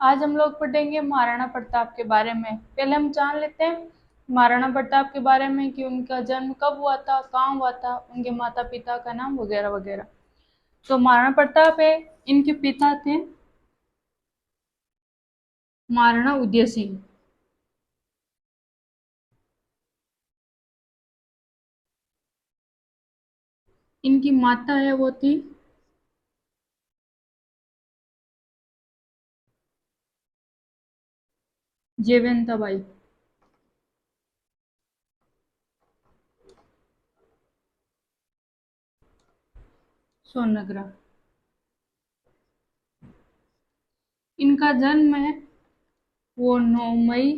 आज हम लोग पढ़ेंगे महाराणा प्रताप के बारे में। पहले हम जान लेते हैं महाराणा प्रताप के बारे में कि उनका जन्म कब हुआ था, कहाँ हुआ था, उनके माता पिता का नाम वगैरह वगैरह। तो महाराणा प्रताप है, इनके पिता थे महाराणा उदय सिंह। इनकी माता है वो थी जयवंता बाई। सोनग्रा। इनका जन्म है वो 9 मई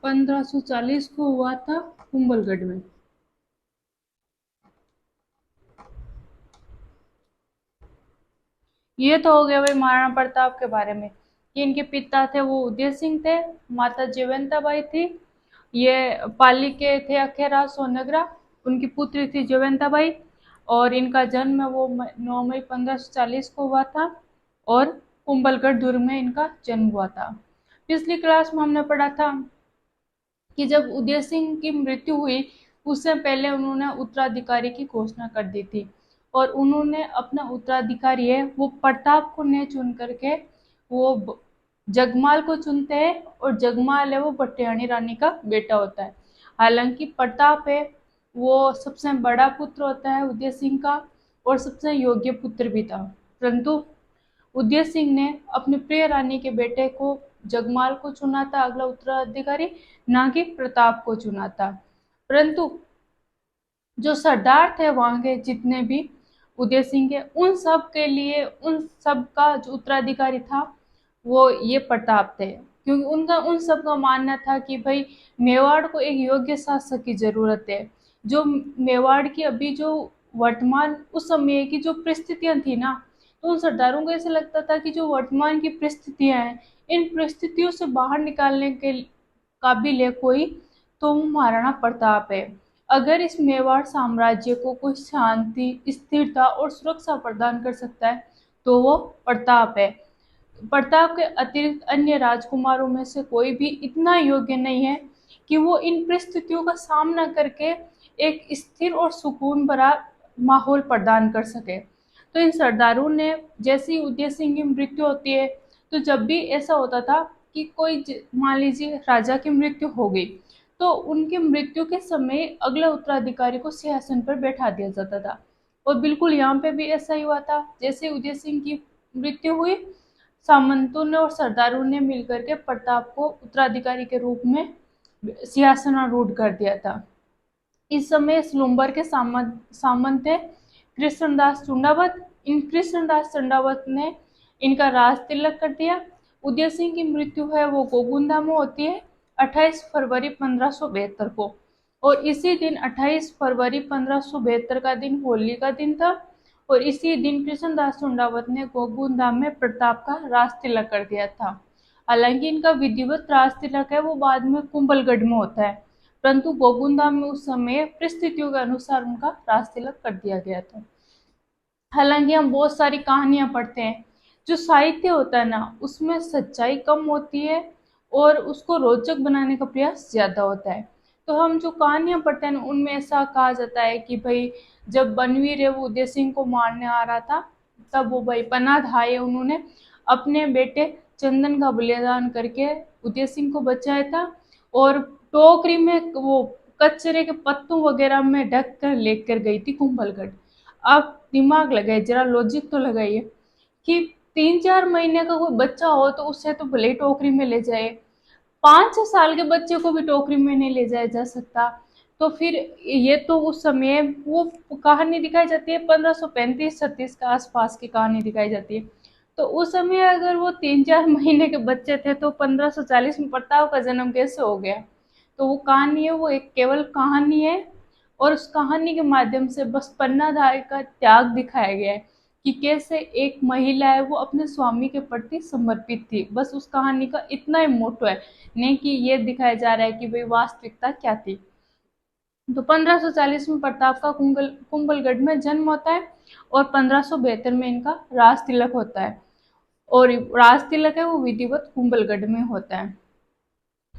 1540 को हुआ था कुंभलगढ़ में। ये तो हो गया भाई महाराणा प्रताप के बारे में कि इनके पिता थे वो उदय सिंह थे, माता जयवंता बाई थी। ये पाली के थे अखेरा सोनगरा, उनकी पुत्री थी जयवंता बाई। और इनका जन्म है वो 9 मई 1540 को हुआ था और कुंभलगढ़ दुर्ग में इनका जन्म हुआ था। पिछली क्लास में हमने पढ़ा था कि जब उदय सिंह की मृत्यु हुई उससे पहले उन्होंने उत्तराधिकारी की घोषणा कर दी थी और उन्होंने अपना उत्तराधिकारी है वो प्रताप को नहीं चुन करके वो जगमाल को चुनते हैं। और जगमाल है वो भट्टियाणी रानी का बेटा होता है। हालांकि प्रताप है वो सबसे बड़ा पुत्र होता है उदय सिंह का और सबसे योग्य पुत्र भी था। परंतु उदय सिंह ने अपनी प्रिय रानी के बेटे को जगमाल को चुना था अगला उत्तराधिकारी, ना कि प्रताप को चुना था। परंतु जो सरदार थे वहां के जितने भी उदय सिंह के, उन सब के लिए उन सब का जो उत्तराधिकारी था वो ये प्रताप थे, क्योंकि उनका उन सब का मानना था कि भाई मेवाड़ को एक योग्य शासक की जरूरत है। जो मेवाड़ की अभी जो वर्तमान उस समय की जो परिस्थितियां थी ना, तो उन सरदारों को ऐसा लगता था कि जो वर्तमान की परिस्थितियां हैं इन परिस्थितियों से बाहर निकालने के काबिल है कोई, तो वो महाराणा प्रताप है। अगर इस मेवाड़ साम्राज्य को कोई शांति, स्थिरता और सुरक्षा प्रदान कर सकता है तो वो प्रताप है। प्रताप के अतिरिक्त अन्य राजकुमारों में से कोई भी इतना योग्य नहीं है कि वो इन परिस्थितियों का सामना करके एक स्थिर और सुकून भरा माहौल प्रदान कर सके। तो इन सरदारों ने जैसे ही उदय सिंह की मृत्यु होती है, तो जब भी ऐसा होता था कि कोई मान लीजिए राजा की मृत्यु हो गई, तो उनकी मृत्यु के समय अगले उत्तराधिकारी को सिंहासन पर बैठा दिया जाता था। और बिल्कुल यहाँ पे भी ऐसा ही हुआ था। जैसे उदय सिंह की मृत्यु हुई, सामंतों ने और सरदारों ने मिलकर के प्रताप को उत्तराधिकारी के रूप में सिंहासनारूढ़ कर दिया था। इस समय स्लुम्बर के सामंत थे कृष्णदास चुंडावत। इन कृष्णदास चंडावत ने इनका राज तिलक कर दिया। उदय सिंह की मृत्यु है वो गोगुंदा में होती है 28 फरवरी 1572 को। और इसी दिन 28 फरवरी 1572 का दिन होली का दिन था। और इसी दिन कृष्णदास चुंडावत ने गोगुंदा में प्रताप का राज तिलक कर दिया था। हालांकि इनका विधिवत राज तिलक है वो बाद में कुंभलगढ़ में होता है, परंतु गोगुंदा में उस समय परिस्थितियों के अनुसार उनका राज तिलक कर दिया गया था। हालांकि हम बहुत सारी कहानियां पढ़ते हैं, जो साहित्य होता है ना उसमें सच्चाई कम होती है और उसको रोचक बनाने का प्रयास ज्यादा होता है। तो हम जो कहानियां पढ़ते हैं ना उनमें ऐसा कहा जाता है कि भाई जब बनवीर है वो उदय सिंह को मारने आ रहा था, तब वो भाई पनाह आए, उन्होंने अपने बेटे चंदन का बलिदान करके उदय सिंह को बचाया था। और टोकरी में वो कचरे के पत्तों वगैरह में ढक कर लेकर गई थी कुंभलगढ़। आप दिमाग लगाइए, जरा लॉजिक तो लगाइए कि 3-4 महीने का कोई बच्चा हो तो उससे तो भले ही टोकरी में ले जाए, 5-6 साल के बच्चे को भी टोकरी में नहीं ले जाया जा सकता। तो फिर ये तो उस समय वो कहानी दिखाई जाती है 1535-36 के आसपास की कहानी दिखाई जाती है। तो उस समय अगर वो 3-4 महीने के बच्चे थे तो 1540 में प्रताप का जन्म कैसे हो गया। तो वो कहानी है वो एक केवल कहानी है। और उस कहानी के माध्यम से बस पन्नाधार का त्याग दिखाया गया है कि कैसे एक महिला है वो अपने स्वामी के प्रति समर्पित थी। बस उस कहानी का इतना ही मोटो है, नहीं कि ये दिखाया जा रहा है कि भाई वास्तविकता क्या थी। तो 1540 में प्रताप का कुंभलगढ़ में जन्म होता है और 1572 में इनका राज तिलक होता है। और राज तिलक है वो विधिवत कुंभलगढ़ में होता है।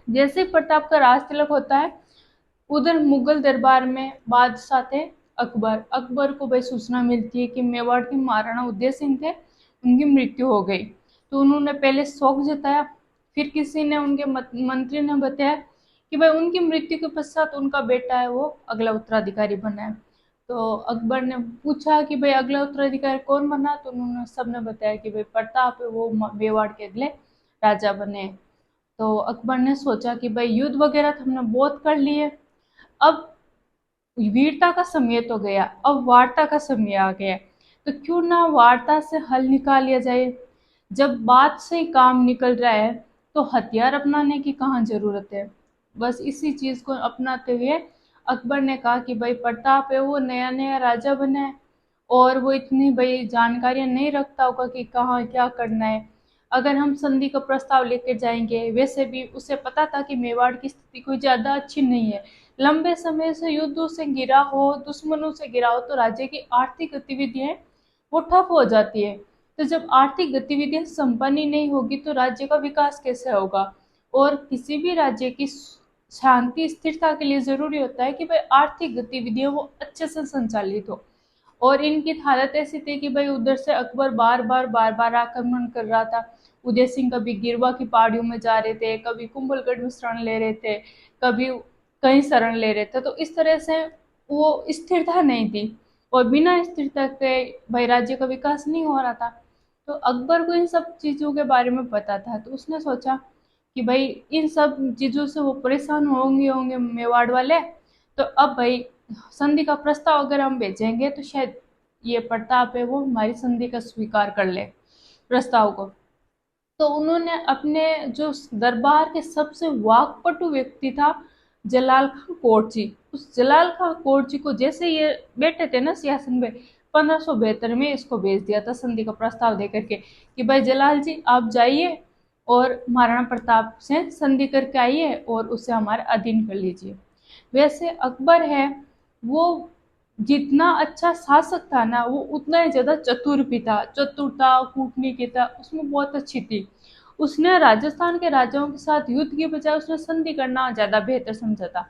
जैसे ही प्रताप का राज तिलक होता है, उधर मुगल दरबार में बादशाह थे अकबर। अकबर को भाई सूचना मिलती है कि मेवाड़ के महाराणा उदय सिंह थे, उनकी मृत्यु हो गई। तो उन्होंने पहले शोक जताया, फिर किसी ने उनके मंत्री ने बताया कि भाई उनकी मृत्यु के पश्चात उनका बेटा है वो अगला उत्तराधिकारी बना है। तो अकबर ने पूछा कि भाई अगला उत्तराधिकारी कौन बना, तो उन्होंने सबने बताया कि भाई प्रताप है वो मेवाड़ के अगले राजा बने। तो अकबर ने सोचा कि भाई युद्ध वगैरह तो हमने बहुत कर लिए, अब वीरता का समय तो गया, अब वार्ता का समय आ गया। तो क्यों ना वार्ता से हल निकाल लिया जाए। जब बात से ही काम निकल रहा है तो हथियार अपनाने की कहाँ जरूरत है। बस इसी चीज को अपनाते हुए अकबर ने कहा कि भाई प्रताप है वो नया नया राजा बना है, और वो इतनी भाई जानकारियां नहीं रखता होगा कि कहाँ क्या करना है। अगर हम संधि का प्रस्ताव लेकर जाएंगे, वैसे भी उसे पता था कि मेवाड़ की स्थिति कोई ज्यादा अच्छी नहीं है, लंबे समय से युद्धों से घिरा हो, दुश्मनों से घिरा हो, तो राज्य की आर्थिक गतिविधियां वो ठप हो जाती है। तो जब आर्थिक गतिविधियां संपन्न ही नहीं होगी तो राज्य का विकास कैसे होगा। और किसी भी राज्य की शांति स्थिरता के लिए जरूरी होता है कि भाई आर्थिक गतिविधियां वो अच्छे से संचालित हो। और इनकी हालत ऐसी थी कि भाई उधर से अकबर बार बार आक्रमण कर रहा था। उदय सिंह कभी गिरवा की पहाड़ियों में जा रहे थे, कभी कुंभलगढ़ में शरण ले रहे थे, कभी कहीं शरण ले रहे थे। तो इस तरह से वो स्थिरता नहीं थी, और बिना स्थिरता के भाई राज्य का विकास नहीं हो रहा था। तो अकबर को इन सब चीजों के बारे में पता था, तो उसने सोचा कि भाई इन सब चीजों से वो परेशान होंगे होंगे मेवाड़ वाले। तो अब भाई संधि का प्रस्ताव अगर हम भेजेंगे तो शायद ये प्रताप है वो हमारी संधि का स्वीकार कर ले, प्रस्ताव को। तो उन्होंने अपने जो दरबार के सबसे वाकपटु व्यक्ति था जलाल खान कोरची, उस जलाल खान कोरची को जैसे ये बैठे थे ना सियासन में, 1572 में इसको भेज दिया था संधि का प्रस्ताव देकर के कि भाई जलाल जी आप जाइए और महाराणा प्रताप से संधि करके आइए और उसे हमारे अधीन कर लीजिए। वैसे अकबर है वो जितना अच्छा शासक था ना, वो उतना ही ज्यादा चतुर भी था। चतुरता कूटनीति था उसमें बहुत अच्छी थी। उसने राजस्थान के राजाओं के साथ युद्ध की बजाय उसने संधि करना ज्यादा बेहतर समझा था,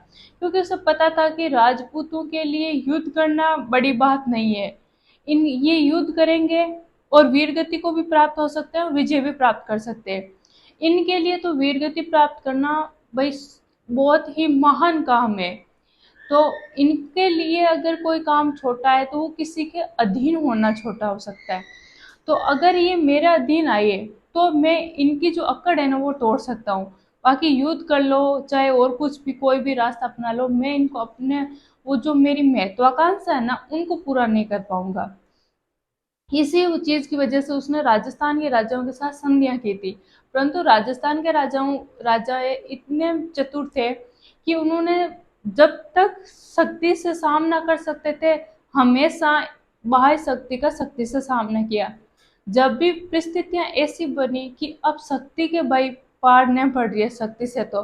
क्योंकि उसे पता था कि राजपूतों के लिए युद्ध करना बड़ी बात नहीं है। इन ये युद्ध करेंगे और वीरगति को भी प्राप्त हो सकते हैं और विजय भी प्राप्त कर सकते हैं। इनके लिए तो वीरगति प्राप्त करना भाई बहुत ही महान काम है। तो इनके लिए अगर कोई काम छोटा है तो वो किसी के अधीन होना छोटा हो सकता है। तो अगर ये मेरे अधीन आए तो मैं इनकी जो अकड़ है ना वो तोड़ सकता हूँ। बाकी युद्ध कर लो चाहे और कुछ भी कोई भी रास्ता अपना लो, मैं इनको अपने वो जो मेरी महत्वाकांक्षा है ना उनको पूरा नहीं कर पाऊंगा। इसी चीज की वजह से उसने राजस्थान के राजाओं के साथ संधियां की थी। परंतु राजस्थान के राजा इतने चतुर थे कि उन्होंने जब तक शक्ति से सामना कर सकते थे, हमेशा बाह्य शक्ति का शक्ति से सामना किया। जब भी परिस्थितियां ऐसी बनी कि अब शक्ति के भाई पार न पड़ रही है शक्ति से, तो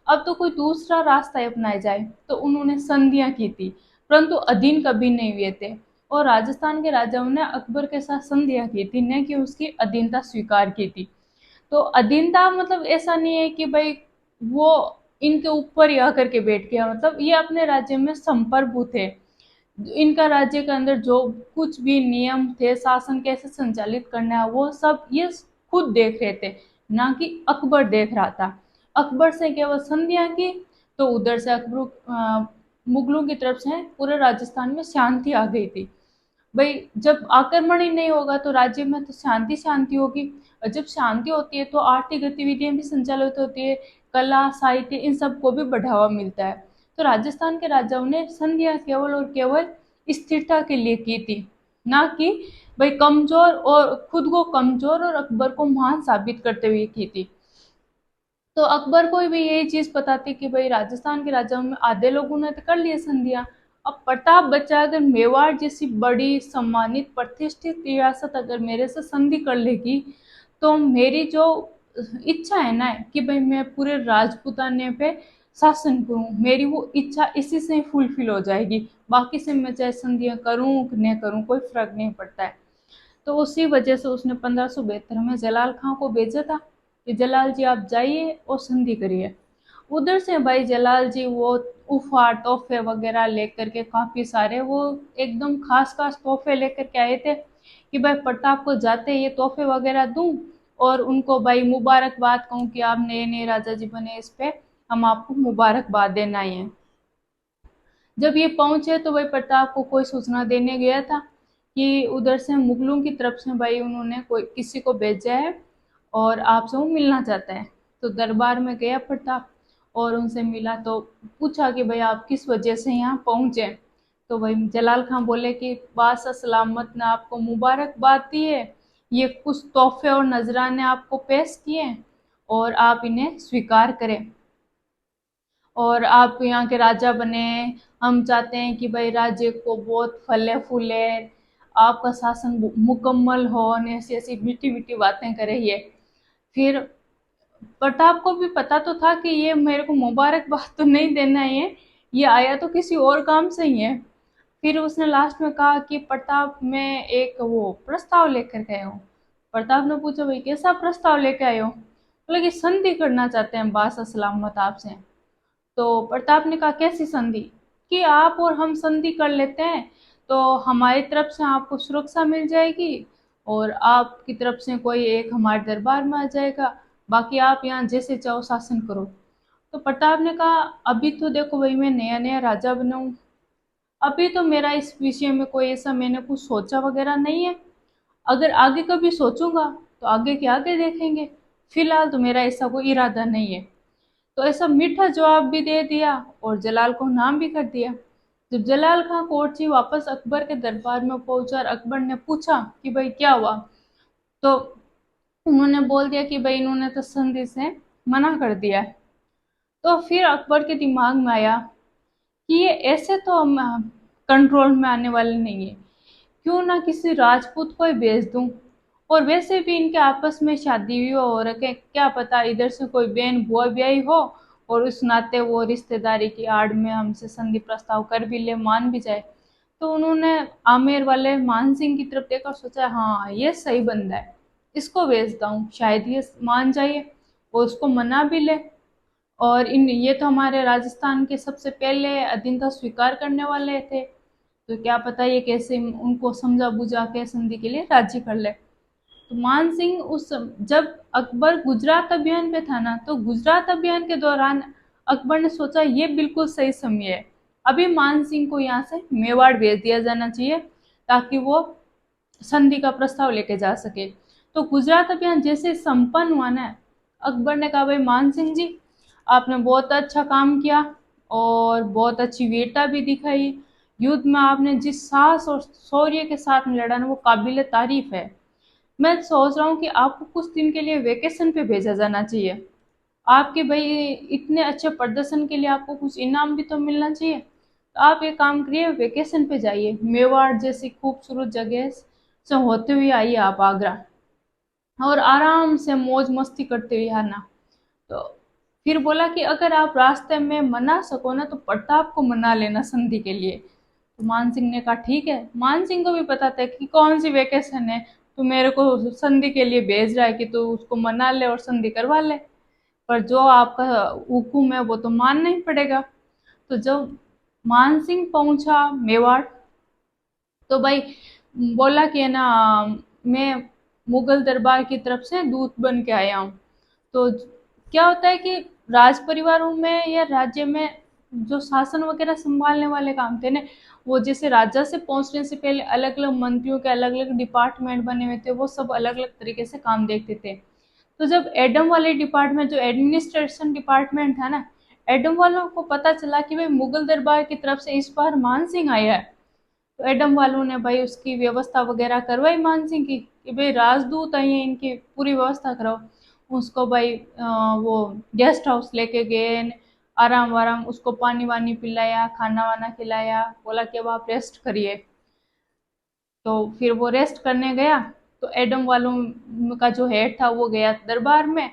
अब तो कोई दूसरा रास्ता अपनाया जाए, तो उन्होंने संधियां की थी, परंतु अधीन कभी नहीं हुए थे। और राजस्थान के राजाओं ने अकबर के साथ संधियां की थी, न कि उसकी अधीनता स्वीकार की थी। तो अधीनता मतलब ऐसा नहीं है कि भाई वो इनके ऊपर ही आकर के बैठ गया, मतलब ये अपने राज्य में संप्रभु थे। इनका राज्य के अंदर जो कुछ भी नियम थे, शासन कैसे संचालित करना है, वो सब ये खुद देख रहे थे, ना कि अकबर देख रहा था। अकबर से केवल संधियां की तो उधर से मुगलों की तरफ से पूरे राजस्थान में शांति आ गई थी। भाई जब आक्रमण ही नहीं होगा तो राज्य में तो शांति शांति होगी, और जब शांति होती है तो आर्थिक गतिविधियां भी संचालित होती है, कला साहित्य इन सबको भी बढ़ावा मिलता है। तो राजस्थान के राजाओं ने संधियां केवल और केवल स्थिरता के लिए की थी, ना कि भाई कमजोर और खुद को कमजोर और अकबर को महान साबित करते हुए की थी। तो अकबर को भी यही चीज पता थी कि भाई राजस्थान के राजाओं में आधे लोगों ने तो कर लिए संधियां, अब प्रताप बच्चा अगर मेवाड़ जैसी बड़ी सम्मानित प्रतिष्ठित रियासत अगर मेरे से संधि कर लेगी, तो मेरी जो इच्छा है ना कि भाई मैं पूरे राजपूताने पे शासन करूं, मेरी वो इच्छा इसी से फुलफिल हो जाएगी। बाकी से मैं चाहे संधियां करूं न करूं कोई फर्क नहीं पड़ता है। तो उसी वजह से उसने 1572 में जलाल खां को भेजा था कि जलाल जी आप जाइए और संधि करिए। उधर से भाई जलाल जी वो उपहार तोहफे वगैरह लेकर के काफी सारे वो एकदम खास खास तोहफे लेकर के आए थे कि भाई प्रताप को जाते ये तोहफे वगैरह दूं और उनको भाई मुबारकबाद कहूँ कि आप नए नए राजा जी बने, इस पे हम आपको मुबारकबाद देना ही है। जब ये पहुंचे तो भाई प्रताप को कोई सूचना देने गया था कि उधर से मुगलों की तरफ से भाई उन्होंने कोई किसी को भेजा है और आपसे वो मिलना चाहता है। तो दरबार में गया प्रताप और उनसे मिला तो पूछा कि भाई आप किस वजह से यहाँ पहुंचे। तो भाई जलाल खां बोले कि बादशाह सलामत ने आपको मुबारकबाद दी है, ये कुछ तोहफे और नजराने आपको पेश किए और आप इन्हें स्वीकार करें और आप यहाँ के राजा बने। हम चाहते हैं कि भाई राज्य को बहुत फले फूले, आपका शासन मुकम्मल हो, और ऐसी ऐसी मीठी मीठी बातें करे ये। फिर प्रताप को भी पता तो था कि ये मेरे को मुबारकबाद तो नहीं देना है, ये आया तो किसी और काम से ही है। फिर उसने लास्ट में कहा कि प्रताप मैं एक वो प्रस्ताव लेकर के आया हूँ। प्रताप ने पूछा भाई कैसा प्रस्ताव लेकर आए हो? बोले कि संधि करना चाहते हैं बादशाह सलामत आपसे। तो प्रताप ने कहा कैसी संधि? कि आप और हम संधि कर लेते हैं तो हमारी तरफ से आपको सुरक्षा मिल जाएगी और आपकी तरफ से कोई एक हमारे दरबार में आ जाएगा, बाकी आप यहाँ जैसे चाहो शासन करो। तो प्रताप ने कहा अभी तो देखो भाई मैं नया नया राजा बना हूँ, अभी तो मेरा इस विषय में कोई ऐसा मैंने कुछ सोचा वगैरह नहीं है, अगर आगे कभी सोचूंगा तो आगे के आगे देखेंगे, फिलहाल तो मेरा ऐसा कोई इरादा नहीं है। तो ऐसा मीठा जवाब भी दे दिया और जलाल को नाम भी कर दिया। जब जलाल खां कोर्ची वापस अकबर के दरबार में पहुंचा और अकबर ने पूछा कि भाई क्या हुआ, तो उन्होंने बोल दिया कि भाई इन्होंने तो संधि से मना कर दिया है। तो फिर अकबर के दिमाग में आया कि ये ऐसे तो हम कंट्रोल में आने वाले नहीं है, क्यों ना किसी राजपूत को ही भेज दूं। और वैसे भी इनके आपस में शादी हुई हो रखे, क्या पता इधर से कोई बहन बुआ ब्याही हो और उस नाते वो रिश्तेदारी की आड़ में हमसे संधि प्रस्ताव कर भी ले, मान भी जाए। तो उन्होंने आमेर वाले मान सिंह की तरफ देखा, सोचा हाँ ये सही बंदा है, इसको भेजता हूँ, शायद ये मान जाइए और उसको मना भी ले। और इन ये तो हमारे राजस्थान के सबसे पहले अधीनता स्वीकार करने वाले थे, तो क्या पता ये कैसे उनको समझा बुझा के संधि के लिए राजी कर ले। तो मान सिंह उस जब अकबर गुजरात अभियान पे था ना, तो गुजरात अभियान के दौरान अकबर ने सोचा ये बिल्कुल सही समय है, अभी मान सिंह को यहाँ से मेवाड़ भेज दिया जाना चाहिए ताकि वो संधि का प्रस्ताव लेके जा सके। तो गुजरात अभियान जैसे संपन्न हुआ ना, अकबर ने कहा भाई मान सिंह जी आपने बहुत अच्छा काम किया और बहुत अच्छी वीरता भी दिखाई, युद्ध में आपने जिस साहस और शौर्य के साथ में लड़ा ना वो काबिल तारीफ है। मैं सोच रहा हूँ कि आपको कुछ दिन के लिए वेकेशन पे भेजा जाना चाहिए, आपके भाई इतने अच्छे प्रदर्शन के लिए आपको कुछ इनाम भी तो मिलना चाहिए। तो आप एक काम करिए वेकेशन पे जाइए, मेवाड़ जैसी खूबसूरत जगह से होते हुए आइए आप आगरा, और आराम से मौज मस्ती करते हुए आना। तो फिर बोला कि अगर आप रास्ते में मना सको ना तो प्रताप को मना लेना संधि के लिए। तो मान सिंह ने कहा ठीक है। मान सिंह को भी पता था कि कौन सी वेकेशन है, तो मेरे को संधि के लिए भेज रहा है कि तो उसको मना ले और संधि करवा ले, पर जो आपका हुक्म है वो तो मानना ही पड़ेगा। तो जब मान सिंह पहुंचा मेवाड़ तो भाई बोला कि है ना मैं मुगल दरबार की तरफ से दूत बन के आया हूँ। तो क्या होता है कि राज परिवारों में या राज्य में जो शासन वगैरह संभालने वाले काम थे ना, वो जैसे राजा से पहुंचने से पहले अलग अलग मंत्रियों के अलग अलग डिपार्टमेंट बने हुए थे, वो सब अलग अलग तरीके से काम देखते थे। तो जब एडम वाले डिपार्टमेंट जो एडमिनिस्ट्रेशन डिपार्टमेंट था ना, एडम वालों को पता चला कि भाई मुगल दरबार की तरफ से इस बार मान सिंह आया है, तो एडम वालों ने भाई उसकी व्यवस्था वगैरह करवाई मान सिंह की कि भाई राजदूत आई हैं इनकी पूरी व्यवस्था कराओ। उसको भाई वो गेस्ट हाउस लेके गए, आराम वाराम उसको पानी वानी पिलाया, खाना वाना खिलाया, बोला कि अब आप रेस्ट करिए। तो फिर वो रेस्ट करने गया। तो एडम वालों का जो हेड था वो गया दरबार में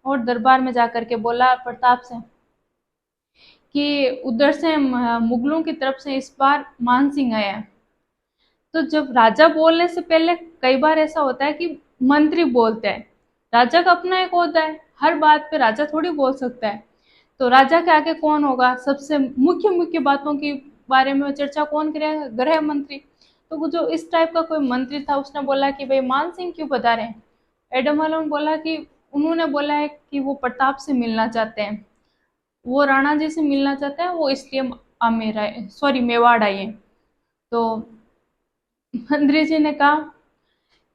और दरबार में जाकर के बोला प्रताप से कि उधर से मुगलों की तरफ से इस बार मान सिंह आया है। तो जब राजा बोलने से पहले कई बार ऐसा होता है कि मंत्री बोलते हैं। राजा का अपना एक होता है, हर बात पे राजा थोड़ी बोल सकता है। तो राजा के आगे कौन होगा, सबसे मुख्य मुख्य बातों की बारे में चर्चा कौन करेगा, गृह मंत्री। तो वो जो इस टाइप का कोई मंत्री था, उसने बोला कि भाई मान सिंह क्यों बता रहे हैं। एडम वालों ने बोला कि उन्होंने बोला है कि वो प्रताप से मिलना चाहते हैं, वो राणा जी से मिलना चाहते हैं, वो इसलिए आमेर आए, सॉरी मेवाड़ आए हैं। तो मंत्री जी ने कहा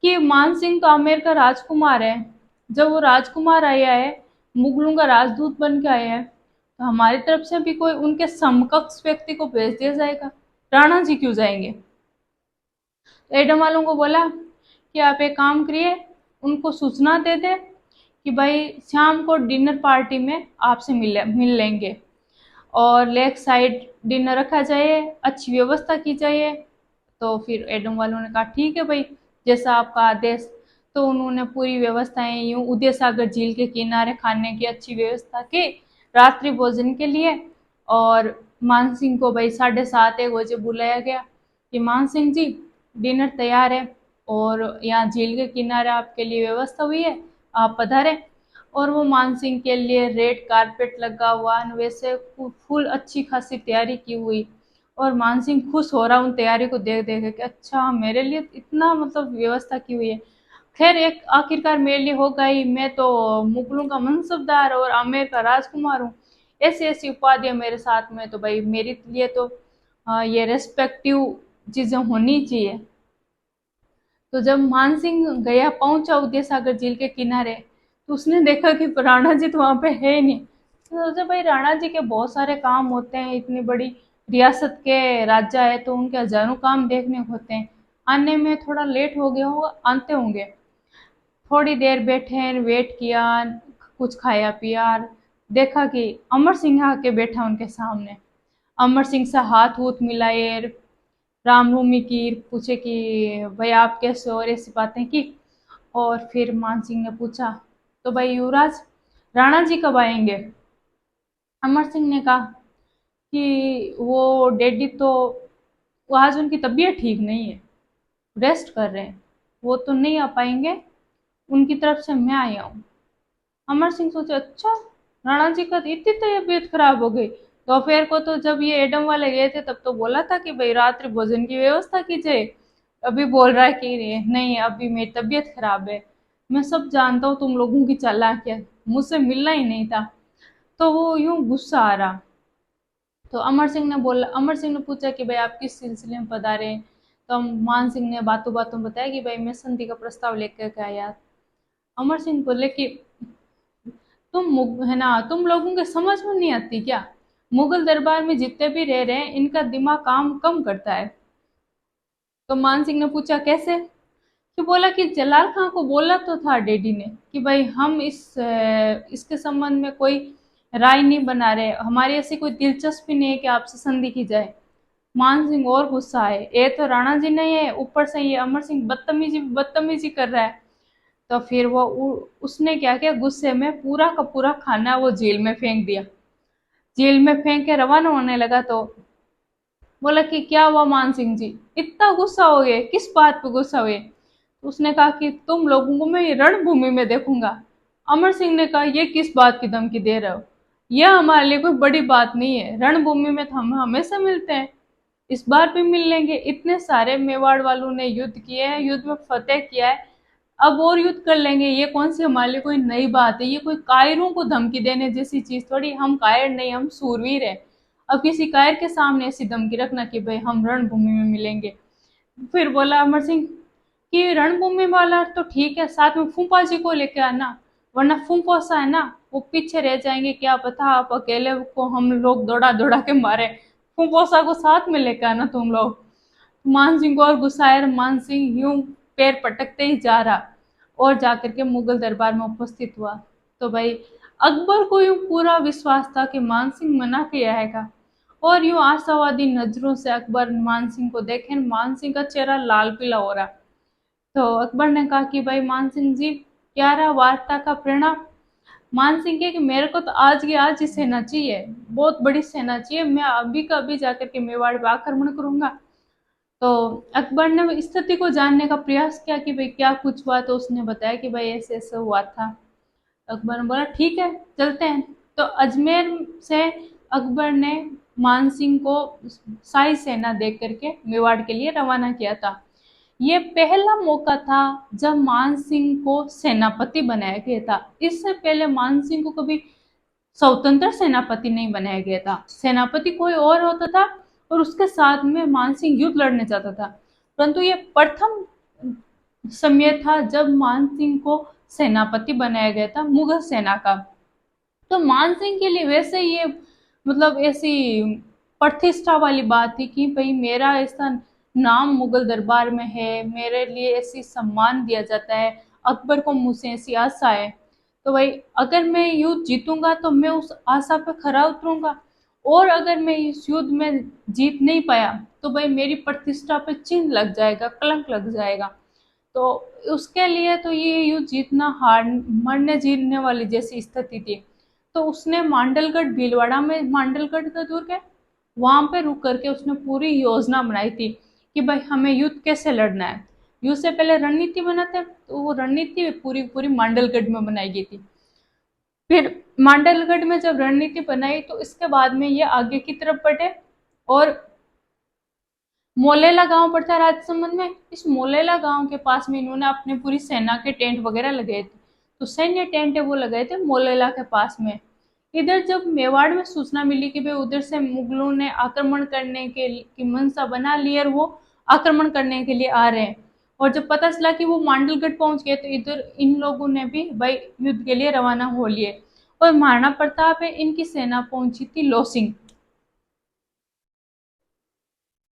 कि मान सिंह तो आमेर का राजकुमार है, जब वो राजकुमार आया है, मुगलों का राजदूत बन के आया है, तो हमारी तरफ से भी कोई उनके समकक्ष व्यक्ति को भेज दिया जाएगा, राणा जी क्यों जाएंगे। तो एडम वालों को बोला कि आप एक काम करिए, उनको सूचना दे दे कि भाई शाम को डिनर पार्टी में आपसे मिल लेंगे, और लेक साइड डिनर रखा जाए, अच्छी व्यवस्था की जाए। तो फिर एडम वालों ने कहा ठीक है भाई, जैसा आपका आदेश। तो उन्होंने पूरी व्यवस्थाएं यूं उदय सागर झील के किनारे खाने की अच्छी व्यवस्था की रात्रि भोजन के लिए। और मान सिंह को भाई 7:30 1 बजे बुलाया गया कि मान सिंह जी, डिनर तैयार है और यहाँ झील के किनारे आपके लिए व्यवस्था हुई है, आप पधारें। और वो मान सिंह के लिए रेड कारपेट लगा हुआ, वैसे फुल अच्छी खासी तैयारी की हुई। और मान सिंह खुश हो रहा उन तैयारी को देख देख के, अच्छा मेरे लिए इतना मतलब व्यवस्था की हुई है। खैर एक आखिरकार मेरे लिए हो गई, मैं तो मुगलों का मनसबदार और आमेर का राजकुमार हूँ, ऐसी ऐसी उपाधियां मेरे साथ में, तो भाई मेरे लिए तो ये रेस्पेक्टिव चीजें होनी चाहिए। तो जब मान सिंह गया पहुंचा उदय सागर झील के किनारे, तो उसने देखा कि राणा जी तो वहां पे है ही नहीं। तो सोचा भाई राणा जी के बहुत सारे काम होते हैं, इतनी बड़ी रियासत के राजा है तो उनके हजारों काम देखने को होते हैं, आने में थोड़ा लेट हो गया होगा, आते होंगे। थोड़ी देर बैठे, वेट किया, कुछ खाया पिया, देखा कि अमर सिंह आके बैठा उनके सामने। अमर सिंह से हाथ वूथ मिलाए, राम रूमी की, पूछे कि भाई आप कैसे हो, और ऐसी बातें की। और फिर मान सिंह ने पूछा तो भाई युवराज, राणा जी कब आएंगे। अमर सिंह ने कहा कि वो डैडी तो, वो आज उनकी तबीयत ठीक नहीं है, रेस्ट कर रहे हैं, वो तो नहीं आ पाएंगे, उनकी तरफ से मैं आया हूँ। अमर सिंह सोचे अच्छा, राणा जी का इतनी तबीयत खराब हो गई। दोपहर को तो जब ये एडम वाले गए थे तब तो बोला था कि भाई रात्रि भोजन की व्यवस्था की जाए, अभी बोल रहा है कि नहीं अभी मेरी तबीयत खराब है। मैं सब जानता हूँ तुम लोगों की चालाकियां, मुझसे मिलना ही नहीं था। तो वो यूं गुस्सा आ रहा। तो अमर सिंह ने पूछा कि भाई आप किस सिलसिले में पधारे हैं। तो मान सिंह ने बातों बातों बताया कि भाई मैं संधि का प्रस्ताव लेकर के आया। अमर सिंह बोले कि है ना, तुम लोगों के समझ में नहीं आती क्या, मुगल दरबार में जितने भी रह रहे हैं इनका दिमाग काम कम करता है। तो मान सिंह ने पूछा कैसे। तो बोला कि जलाल खां को बोला तो था डैडी ने कि भाई हम इसके संबंध में कोई राय नहीं बना रहे, हमारी ऐसी कोई दिलचस्पी नहीं है कि आपसे संधि की जाए। मान सिंह और गुस्सा है, ये तो राणा जी नहीं है, ऊपर से ये अमर सिंह बदतमीजी बदतमीजी कर रहा है। तो फिर वो उसने क्या किया, गुस्से में पूरा का पूरा खाना वो झील में फेंक दिया। झील में फेंक के रवाना होने लगा तो बोला कि क्या हुआ मान सिंह जी, इतना गुस्सा हो गए, किस बात पे गुस्सा हुए। तो उसने कहा कि तुम लोगों को मैं ये रणभूमि में देखूंगा। अमर सिंह ने कहा ये किस बात की धमकी दे रहे हो, यह हमारे लिए कोई बड़ी बात नहीं है, रणभूमि में तो हम हमेशा मिलते हैं, इस बार भी मिल लेंगे, इतने सारे मेवाड़ वालों ने युद्ध किए हैं, युद्ध में फतेह किया है, अब और युद्ध कर लेंगे, ये कौन सी हमारे लिए कोई नई बात है, ये कोई कायरों को धमकी देने जैसी चीज थोड़ी, हम कायर नहीं, हम सूरवीर है। अब किसी कायर के सामने ऐसी धमकी रखना कि भाई हम रणभूमि में मिलेंगे। फिर बोला अमर सिंह कि रणभूमि वाला तो ठीक है, साथ में फूफा जी को लेके आना, वरना फूफोसा है ना, वो पीछे रह जाएंगे, क्या पता आप अकेले को हम लोग दौड़ा दौड़ा के मारे, फूफोसा को साथ में लेके आना तुम लोग। मान सिंह को और गुस्साए, मान सिंह यूं पैर पटकते ही जा रहा और जाकर के मुगल दरबार में उपस्थित हुआ। तो भाई अकबर को यूं पूरा विश्वास था कि मान सिंह मना किया है, और यूं आशावादी नजरों से अकबर मान सिंह को देखे, मान सिंह का चेहरा लाल पीला हो रहा। तो अकबर ने कहा कि भाई मान सिंह जी, क्या रहा वार्ता का परिणाम। मान सिंह के कि मेरे को तो आज की आज ही सेना चाहिए, बहुत बड़ी सेना चाहिए, मैं अभी का अभी जाकर के मेवाड़ पे आक्रमण करूंगा। तो अकबर ने स्थिति को जानने का प्रयास किया कि भाई क्या कुछ हुआ, तो उसने बताया कि भाई ऐसे ऐसे हुआ था। अकबर ने बोला ठीक है चलते हैं। तो अजमेर से अकबर ने मान सिंह को शाही सेना देख करके मेवाड़ के लिए रवाना किया था। ये पहला मौका था जब मान सिंह को सेनापति बनाया गया था। इससे पहले मान सिंह को कभी स्वतंत्र सेनापति नहीं बनाया गया था। सेनापति कोई और होता था और उसके साथ में मानसिंह युद्ध लड़ने जाता था। परंतु ये प्रथम समय था जब मानसिंह को सेनापति बनाया गया था मुगल सेना का। तो मानसिंह के लिए वैसे ये मतलब ऐसी प्रतिष्ठा वाली बात थी कि भाई मेरा ऐसा नाम मुगल दरबार में है, मेरे लिए ऐसी सम्मान दिया जाता है, अकबर को मुझसे ऐसी आशा है। तो भाई अगर मैं युद्ध जीतूंगा तो मैं उस आशा पे खरा उतरूंगा, और अगर मैं इस युद्ध में जीत नहीं पाया तो भाई मेरी प्रतिष्ठा पे चिन्ह लग जाएगा, कलंक लग जाएगा। तो उसके लिए तो ये युद्ध जीतना हार मरने जीतने वाली जैसी स्थिति थी। तो उसने मांडलगढ़ भीलवाड़ा में मांडलगढ़ का दुर्ग है, वहां पे रुक करके उसने पूरी योजना बनाई थी कि भाई हमें युद्ध कैसे लड़ना है। युद्ध से पहले रणनीति बनाते हैं, तो वो रणनीति पूरी पूरी मांडलगढ़ में बनाई गई थी। फिर मांडलगढ़ में जब रणनीति बनाई तो इसके बाद में ये आगे की तरफ बढ़े, और मोलेला गांव पड़ता है राजसमंद में। इस मोलेला गांव के पास में इन्होंने अपने पूरी सेना के टेंट वगैरह लगाए थे। तो सैन्य टेंट है वो लगाए थे मोलेला के पास में। इधर जब मेवाड़ में सूचना मिली कि भाई उधर से मुगलों ने आक्रमण करने के की मंशा बना ली और वो आक्रमण करने के लिए आ रहे हैं, और जब पता चला कि वो मांडलगढ़ पहुंच गए, तो इधर इन लोगों ने भी भाई युद्ध के लिए रवाना हो लिए। और महाराणा प्रताप है इनकी सेना पहुंची थी लोसिंग।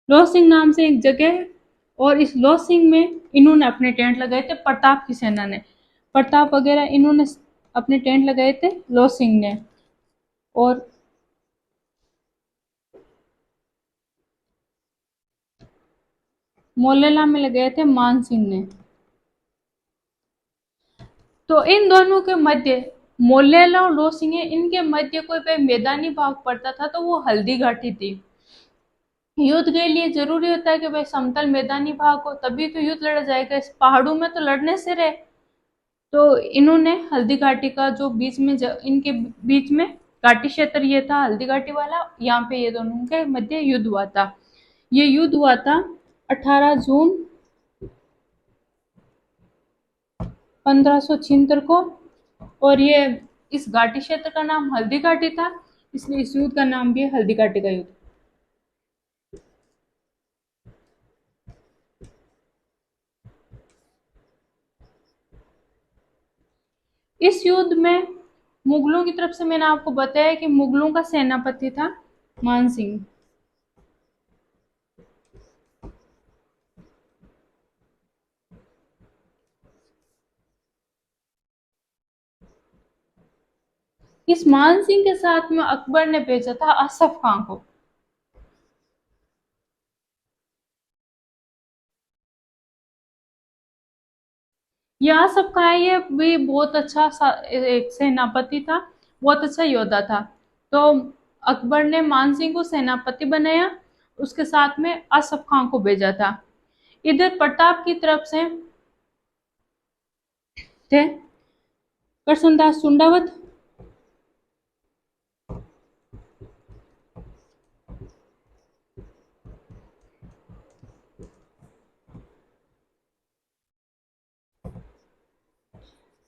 लोसिंग नाम से एक जगह है, और इस लोसिंग में इन्होंने अपने टेंट लगाए थे। प्रताप की सेना ने, प्रताप वगैरह इन्होंने अपने टेंट लगाए थे लोसिंग ने। और मोलेला में लगाए थे मान सिंह ने। तो इन दोनों के मध्य, मोलेला और लोसिंग है, इनके मध्य कोई भाई मैदानी भाग पड़ता था तो वो हल्दी घाटी थी। युद्ध के लिए जरूरी होता है कि भाई समतल मैदानी भाग हो, तभी तो युद्ध लड़ा जाएगा। इस पहाड़ों में तो लड़ने से रहे। तो इन्होंने हल्दी घाटी का जो बीच में इनके बीच में घाटी क्षेत्र ये था हल्दी घाटी वाला, यहाँ पे ये दोनों के मध्य युद्ध हुआ था। ये युद्ध हुआ था 18 जून 1576 को। और ये इस घाटी क्षेत्र का नाम हल्दी घाटी था, इसलिए इस युद्ध का नाम भी है हल्दी घाटी का युद्ध। इस युद्ध में मुगलों की तरफ से मैंने आपको बताया कि मुगलों का सेनापति था मान सिंह। इस मान सिंह के साथ में अकबर ने भेजा था असफ खां को। ये असफ खां है, ये भी बहुत अच्छा एक सेनापति था, बहुत अच्छा योद्धा था। तो अकबर ने मान सिंह को सेनापति बनाया, उसके साथ में असफ खां को भेजा था। इधर प्रताप की तरफ से थे करसनदास सुंडावत,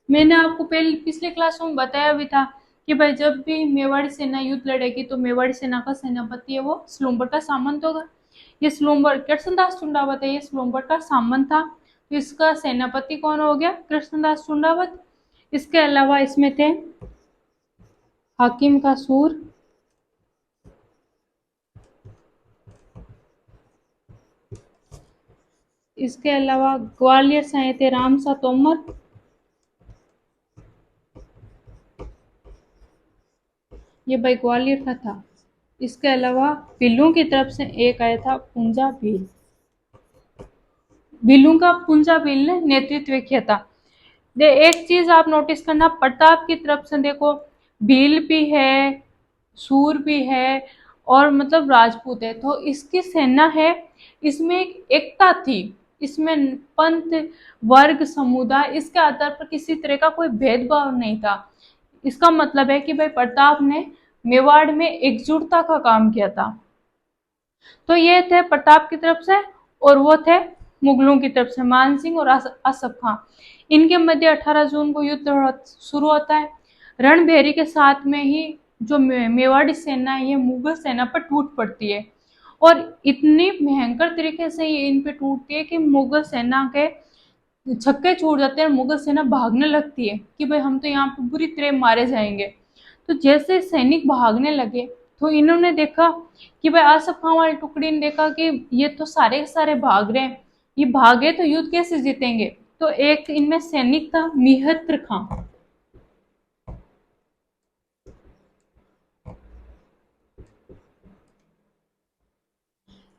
मैंने आपको पहले पिछले क्लास में बताया भी था कि भाई जब भी मेवाड़ी सेना युद्ध लड़ेगी तो मेवाड़ी सेना का सेनापति है वो स्लूम्बर का सामंत होगा। ये स्लूम्बर कृष्णदास चुंडावत है, ये स्लूम्बर का सामंत था। तो इसका सेनापति कौन हो गया? कृष्णदास चुंडावत। इसके अलावा इसमें थे हाकिम का सूर, इसके अलावा ग्वालियर से आए थे राम सा तोमर, ये भाई ग्वालियर का था। इसके अलावा भीलों की तरफ से एक आया था पुंजा भील। भीलों का पुंजा भील ने नेतृत्व किया था। एक चीज आप नोटिस करना, प्रताप की तरफ से देखो भील भी है, सूर भी है, और मतलब राजपूत है। तो इसकी सेना है इसमें एक एकता थी, इसमें पंथ, वर्ग, समुदाय इसके आधार पर किसी तरह का कोई भेदभाव नहीं था। इसका मतलब है कि भाई प्रताप ने मेवाड़ में एकजुटता का काम किया था। तो ये थे प्रताप की तरफ से, और वो थे मुगलों की तरफ से मान सिंह और असफ खां। इनके मध्य 18 जून को युद्ध शुरू होता है। रणभेरी के साथ में ही जो मेवाड़ी सेना है ये मुगल सेना पर टूट पड़ती है, और इतनी भयंकर तरीके से ये इन पे टूटती है कि मुगल सेना के छक्के छूट जाते हैं, मुगल सेना भागने लगती है कि भाई हम तो यहाँ पे बुरी तरह मारे जाएंगे। तो जैसे सैनिक भागने लगे तो इन्होंने देखा कि भाई आसफ खां वाली टुकड़ी ने देखा कि ये तो सारे के सारे भाग रहे हैं, ये भागे तो युद्ध कैसे जीतेंगे। तो एक इनमें सैनिक था मिहत्र खां।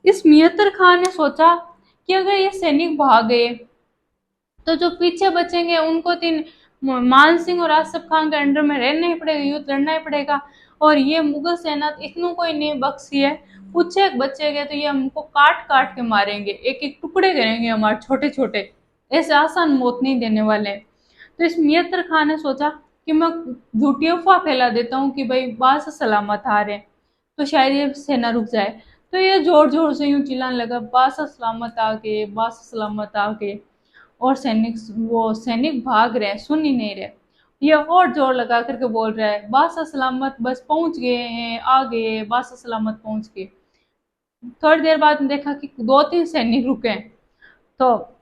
इस मिहत्र खां ने सोचा कि अगर ये सैनिक भाग गए तो जो पीछे बचेंगे उनको तीन मान सिंह और आसफ खान के अंडर में रहना ही पड़ेगा, युद्ध लड़ना ही पड़ेगा। और ये मुगल सेना इतनों कोई नहीं बख्शी है, कुछ एक बचेंगे तो ये हमको काट काट के मारेंगे, एक एक टुकड़े करेंगे हमारे छोटे छोटे, ऐसे आसान मौत नहीं देने वाले। तो इस मियत्र खान ने सोचा कि मैं झूठी अफवाह फैला देता हूँ कि भाई बास सलामत आ रहे हैं, तो शायद ये सेना रुक जाए। तो ये जोर जोर से यूं चिल्लाने लगा, बास सलामत आ गए, बास सलामत आ गए। और सैनिक भाग रहे हैं, सुन ही नहीं रहे। ये और जोर लगा करके बोल रहा है, बासा सलामत बस पहुंच गए हैं, आ गए, बासा सलामत पहुंच गए। थोड़ी देर बाद देखा कि दो तीन सैनिक रुके, तो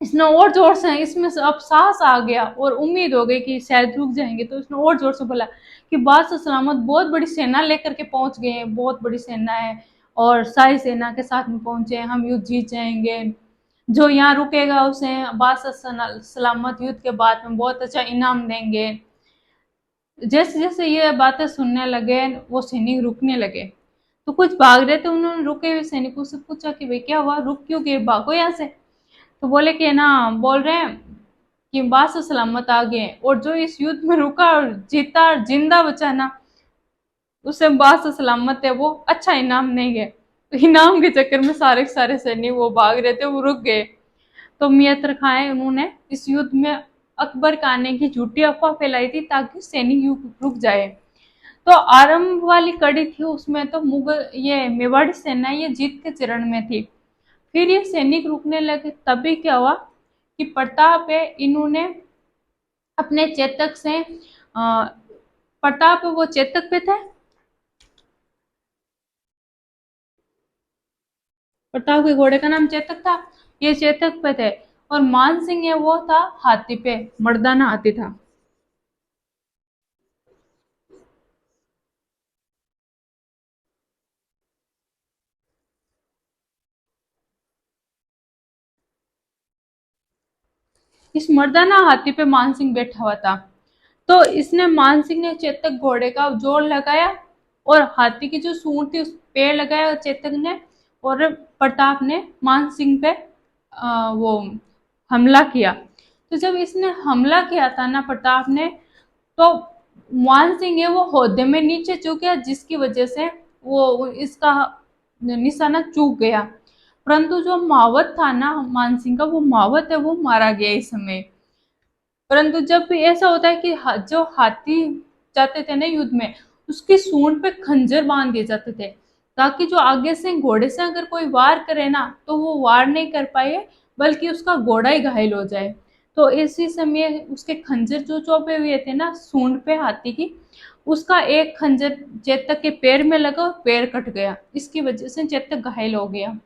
इसने और जोर से, इसमें से अब साहस आ गया और उम्मीद हो गई कि शायद रुक जाएंगे, तो इसने और जोर से बोला कि बासा सलामत बहुत बड़ी सेना लेकर के पहुंच गए हैं, बहुत बड़ी सेना है और सारी सेना के साथ में पहुंचे हैं, हम युद्ध जीत जाएंगे, जो यहाँ रुकेगा उसे बासा सलामत युद्ध के बाद में बहुत अच्छा इनाम देंगे। जैसे जैसे ये बातें सुनने लगे वो सैनिक रुकने लगे, तो कुछ भाग रहे थे, उन्होंने रुके हुए सैनिकों से पूछा कि भाई क्या हुआ, रुक क्यों गए, भागो यहाँ से। तो बोले कि ना, बोल रहे हैं कि बासा सलामत आ गए, और जो इस युद्ध में रुका और जीता और जिंदा बचा ना, उसे बासा सलामत है, वो अच्छा इनाम नहीं है। तो इनाम के चक्कर में सारे के सारे सैनिक वो भाग रहे थे वो रुक गए। तो मियत्र खां उन्होंने इस युद्ध में अकबर के आने की झूठी अफवाह फैलाई थी ताकि सैनिक युद्ध रुक जाए। तो आरंभ वाली कड़ी थी उसमें तो मुगल ये मेवाड़ी सेना ये जीत के चरण में थी। फिर ये सैनिक रुकने लगे, तभी क्या हुआ कि प्रताप है इन्होंने अपने चेतक से प्रताप वो चेतक पे थे, प्रताप के घोड़े का नाम चेतक था, ये चेतक पे थे। और मान सिंह है वो था हाथी पे, मर्दाना हाथी था। इस मर्दाना हाथी पे मान सिंह बैठा हुआ था। तो इसने मान सिंह ने चेतक घोड़े का जोर लगाया और हाथी की जो सूंड थी उस पे लगाया चेतक ने, और प्रताप ने मान सिंह पे वो हमला किया। तो जब इसने हमला किया था ना प्रताप ने, तो मान सिंह है वो होदे में नीचे झुक गया, जिसकी वजह से वो इसका निशाना चूक गया। परंतु जो मावत था ना मान सिंह का, वो मावत है वो मारा गया इस समय। परंतु जब भी ऐसा होता है कि जो हाथी जाते थे ना युद्ध में, उसकी सूंड पे खंजर बांध दिए जाते थे, ताकि जो आगे से घोड़े से अगर कोई वार करे ना तो वो वार नहीं कर पाए, बल्कि उसका घोड़ा ही घायल हो जाए। तो इसी समय उसके खंजर जो चौपे हुए थे ना सूंड पे हाथी की, उसका एक खंजर चेतक के पैर में लगा और पैर कट गया, इसकी वजह से चेतक घायल हो गया।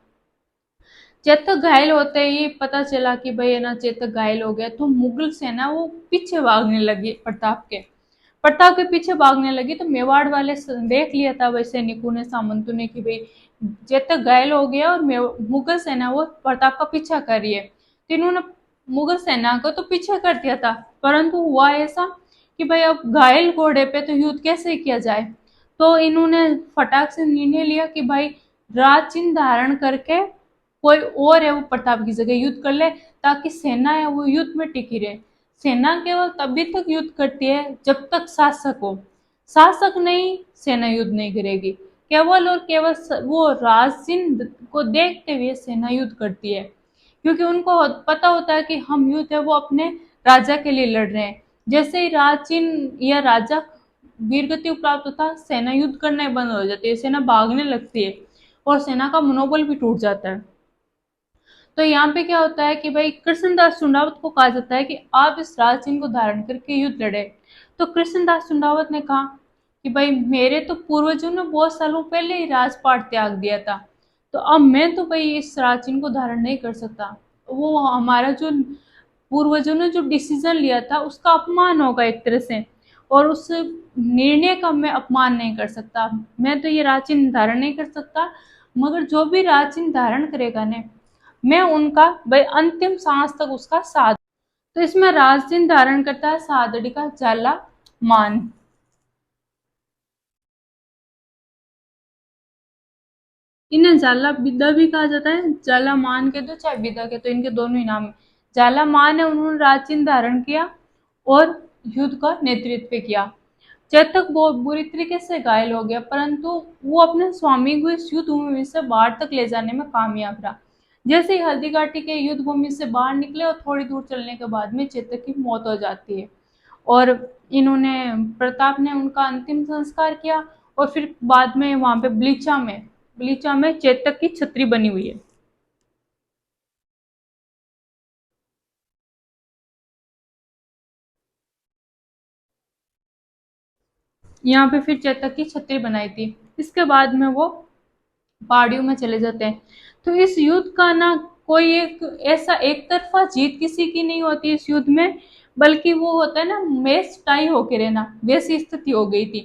चेतक घायल होते ही पता चला कि भाई है ना चेतक घायल हो गया, तो मुगल सेना वो पीछे भागने लगी, प्रताप के पीछे भागने लगी। तो मेवाड़ वाले देख लिया था वैसे सैनिकों ने, सामंतों ने कि भाई चेतक घायल हो गया और मुगल सेना वो प्रताप का पीछा कर रही है। तो इन्होंने मुगल सेना को तो पीछे कर दिया था, परंतु हुआ ऐसा कि भाई अब घायल घोड़े पे तो युद्ध कैसे किया जाए। तो इन्होंने फटाक से निर्णय लिया कि भाई राज चिन्ह धारण करके कोई और है वो प्रताप की जगह युद्ध कर ले, ताकि सेना है वो युद्ध में टिकी रहे। सेना केवल तभी तक युद्ध करती है जब तक शासक हो, शासक नहीं सेना युद्ध नहीं करेगी। केवल और केवल वो राजचिन्ह को देखते हुए सेना युद्ध करती है, क्योंकि उनको पता होता है कि हम युद्ध है वो अपने राजा के लिए लड़ रहे हैं। जैसे ही राजचिन्ह या राजा वीरगति प्राप्त होता है, सेना युद्ध करना बंद हो जाती है, सेना भागने लगती है और सेना का मनोबल भी टूट जाता है। तो यहाँ पे क्या होता है कि भाई कृष्णदास चुंडावत को कहा जाता है कि आप इस राज चिन्ह को धारण करके युद्ध लड़े। तो कृष्णदास चुंडावत ने कहा कि भाई मेरे तो पूर्वजों ने बहुत सालों पहले ही राजपाट त्याग दिया था, तो अब मैं तो भाई इस राज चिन्ह को धारण नहीं कर सकता। वो हमारा जो पूर्वजों ने जो डिसीजन लिया था उसका अपमान होगा एक तरह से, और उस निर्णय का मैं अपमान नहीं कर सकता। मैं तो ये राज चिन्ह धारण नहीं कर सकता, मगर जो भी राज चिन्ह धारण करेगा ने, मैं उनका भाई अंतिम सांस तक उसका साथ। तो इसमें राज चिन्ह धारण करता है सादड़ी का जाला मान। इन्हें जाला विदा भी कहा जाता है, जाला मान के तो चाहे विदा के, तो इनके दोनों ही नाम है। जाला मान है, उन्होंने राज चिन्ह धारण किया और युद्ध का नेतृत्व किया। चेतक बहुत बुरी तरीके से घायल हो गया, परंतु वो अपने स्वामी को इस युद्ध भूमि से बाहर तक ले जाने में कामयाब रहा। जैसे ही हल्दी घाटी के युद्ध भूमि से बाहर निकले और थोड़ी दूर चलने के बाद में चेतक की मौत हो जाती है, और इन्होंने प्रताप ने उनका अंतिम संस्कार किया। और फिर बाद में वहां पे ब्लीचा में चेतक की छतरी बनी हुई है। यहाँ पे फिर चेतक की छतरी बनाई थी। इसके बाद में वो पहाड़ियों में चले जाते हैं। तो इस युद्ध का ना कोई एक ऐसा एक तरफा जीत किसी की नहीं होती इस युद्ध में, बल्कि वो होता है ना मैच टाई होके रहना, वैसी स्थिति हो गई थी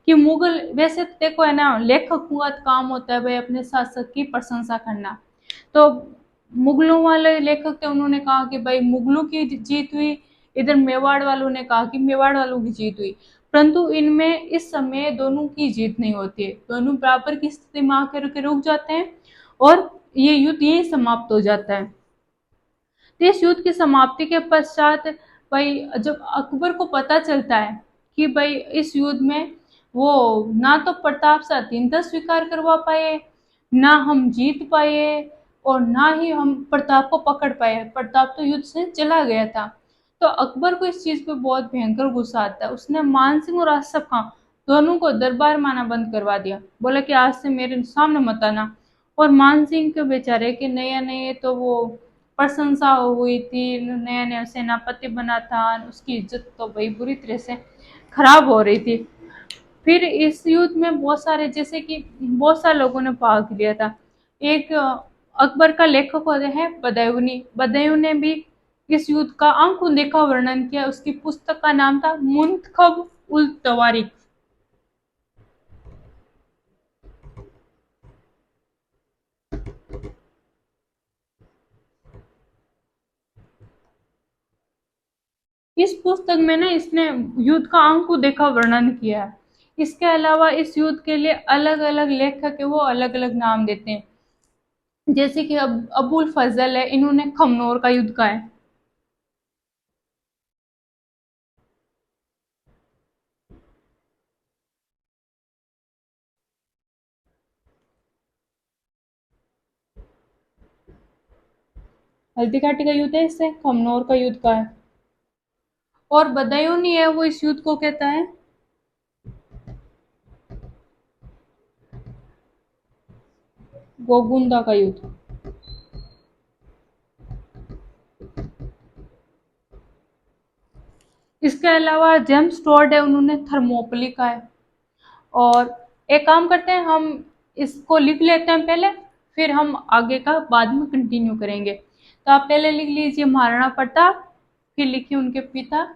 कि मुगल, वैसे तो देखो है ना लेखक का काम होता है भाई अपने शासक की प्रशंसा करना। तो मुगलों वाले लेखक थे, उन्होंने कहा कि भाई मुगलों की जीत हुई, इधर मेवाड़ वालों ने कहा कि मेवाड़ वालों की जीत हुई। परंतु इनमें इस समय दोनों की जीत नहीं होती है, दोनों बराबर की स्थिति में आकर के रुक जाते हैं और ये युद्ध यही समाप्त हो जाता है। तो इस युद्ध की समाप्ति के पश्चात भाई जब अकबर को पता चलता है कि भाई इस युद्ध में वो ना तो प्रताप से अधीनता स्वीकार करवा पाए, ना हम जीत पाए, और ना ही हम प्रताप को पकड़ पाए, प्रताप तो युद्ध से चला गया था। तो अकबर को इस चीज पे बहुत भयंकर गुस्सा आता है। उसने मान सिंह और आसफ खां दोनों को दरबार में आना बंद करवा दिया, बोला कि आज से मेरे सामने मत आना। और मान सिंह के बेचारे के नया नए तो वो प्रशंसा हुई थी, नया नया सेनापति बना था, उसकी इज्जत तो भाई बुरी तरह से खराब हो रही थी। फिर इस युद्ध में बहुत सारे, जैसे कि बहुत सारे लोगों ने भाग लिया था। एक अकबर का लेखक होते हैं बदायूनी, बदायूं ने भी इस युद्ध का आंखों देखा वर्णन किया। उसकी पुस्तक का नाम था मुंतखब उल तवारीख। इस पुस्तक में ना इसने युद्ध का आंखों देखा वर्णन किया है। इसके अलावा इस युद्ध के लिए अलग अलग लेखक है वो अलग अलग नाम देते हैं। जैसे कि अब अबुल फजल है, इन्होंने खमनोर का युद्ध का है। हल्दी घाटी का युद्ध है, इससे खमनोर का युद्ध का है। और बदायूं है वो इस युद्ध को कहता है गोगुंदा का युद्ध। इसके अलावा जेम्स टॉड है, उन्होंने थर्मोपली का है। और एक काम करते हैं, हम इसको लिख लेते हैं पहले, फिर हम आगे का बाद में कंटिन्यू करेंगे। तो आप पहले लिख लीजिए महाराणा प्रताप, फिर लिखिए उनके पिता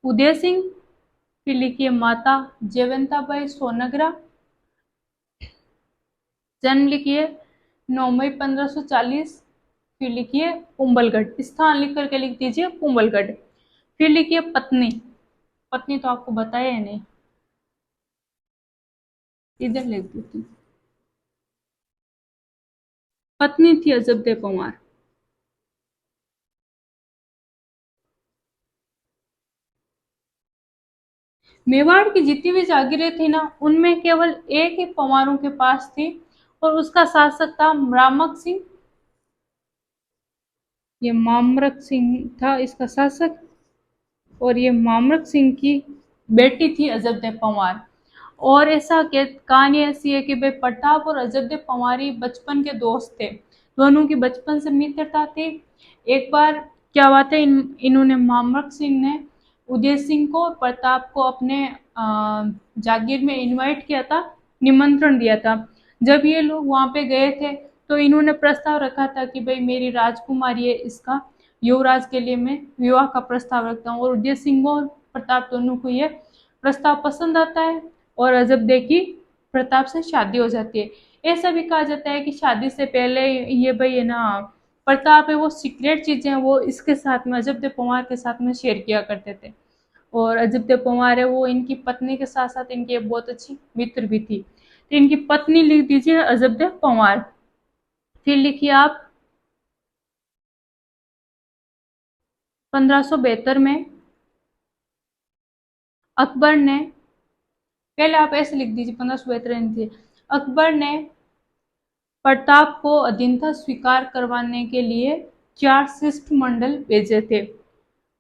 उदय सिंह, फिर लिखिए माता जयवंता बाई सोनगरा, जन्म लिखिए 9 मई 1540, फिर लिखिए कुंभलगढ़, स्थान लिख करके लिख दीजिए कुंभलगढ़। फिर लिखिए पत्नी, पत्नी तो आपको बताया है नहीं, इधर लिख दीजिए, पत्नी थी अजबदे पंवार। मेवाड़ की जितनी भी जागीरें थी ना, उनमें केवल एक ही पंवारों के पास थी, और उसका शासक था रामक सिंह। ये मामरक सिंह था इसका शासक, और ये मामरक सिंह की बेटी थी अजबदेव पंवार। और ऐसा कहानी ऐसी है कि भाई प्रताप और अजबदेव पंवारी बचपन के दोस्त थे, दोनों की बचपन से मित्रता थी। एक बार क्या बात है, इन्होंने मामरक सिंह ने उदय सिंह को और प्रताप को अपने जागीर में इनवाइट किया था, निमंत्रण दिया था। जब ये लोग वहां पे गए थे, तो इन्होंने प्रस्ताव रखा था कि भाई मेरी राजकुमारी है, इसका युवराज के लिए मैं विवाह का प्रस्ताव रखता हूँ। और उदय सिंह और प्रताप दोनों को ये प्रस्ताव पसंद आता है, और अजबदे की प्रताप से शादी हो जाती है। ऐसा भी कहा जाता है कि शादी से पहले ये भाई है ना, प्रताप है वो सीक्रेट चीजें वो इसके साथ में, अजबदेव पंवार के साथ में शेयर किया करते थे। और अजबदेव पंवार है वो इनकी पत्नी के साथ साथ इनकी एक बहुत अच्छी मित्र भी थी। तो इनकी पत्नी लिख दीजिए अजबदेव पंवार। फिर लिखिए आप 1572 में अकबर ने, पहले आप ऐसे लिख दीजिए 1572, अकबर ने प्रताप को अधीनता स्वीकार करवाने के लिए 4 शिष्टमंडल भेजे थे।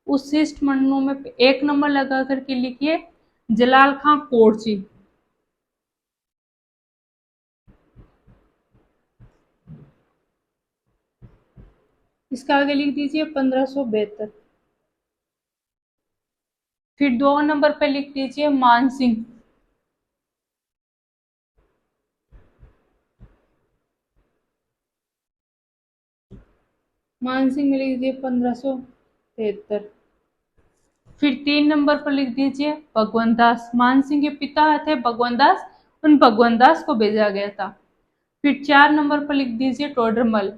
उस शिष्टमंडलों में एक नंबर लगा करके लिखिए जलाल खां कोरची। इसका आगे लिख दीजिए 1572। फिर 2 नंबर पे लिख दीजिए मान सिंह। मान सिंह में लिख दीजिए 1573। फिर 3 नंबर पर लिख दीजिए भगवंत दास। मान सिंह के पिता थे भगवंत दास, उन भगवंत दास को भेजा गया था। फिर 4 नंबर पर लिख दीजिए टोडरमल।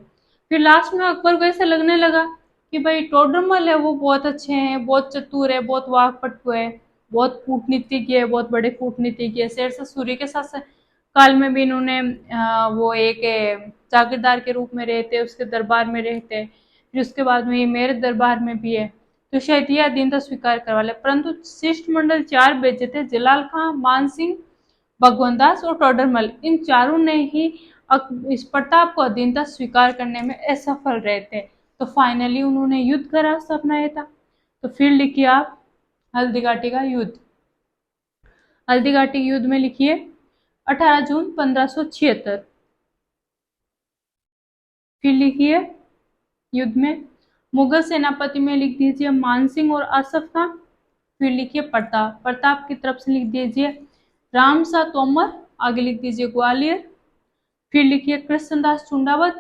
फिर लास्ट में अकबर को ऐसा लगने लगा कि भाई टोडरमल है वो बहुत अच्छे हैं, बहुत चतुर है, बहुत वाकपटु है, बहुत कूटनीतिज्ञ है, बहुत बड़े कूटनीतिज्ञ है। शेरशाह सूरी के साथ काल में भी इन्होंने वो एक जागीरदार के रूप में रहते, उसके दरबार में रहते। फिर उसके बाद में ये मेरे दरबार में भी है, तो शायद यह अधीनता स्वीकार करवा ले। परंतु शिष्टमंडल 4 भेजे थे, जलाल खां, मान सिंह, भगवंत दास और टोडरमल। इन चारों ने ही इस प्रताप को अधीनता स्वीकार करने में असफल रहे थे। तो फाइनली उन्होंने युद्ध का रास्ता अपनाया था। तो फिर लिखिए आप हल्दीघाटी का युद्ध। हल्दीघाटी युद्ध में लिखिए 18 जून 1576। फिर लिखिए युद्ध में मुगल सेनापति में लिख दीजिए मानसिंह और आसफ खां। फिर लिखिए प्रताप, प्रताप की तरफ से लिख दीजिए रामसा तोमर, आगे लिख दीजिए ग्वालियर। फिर लिखिए कृष्णदास चुंडावत,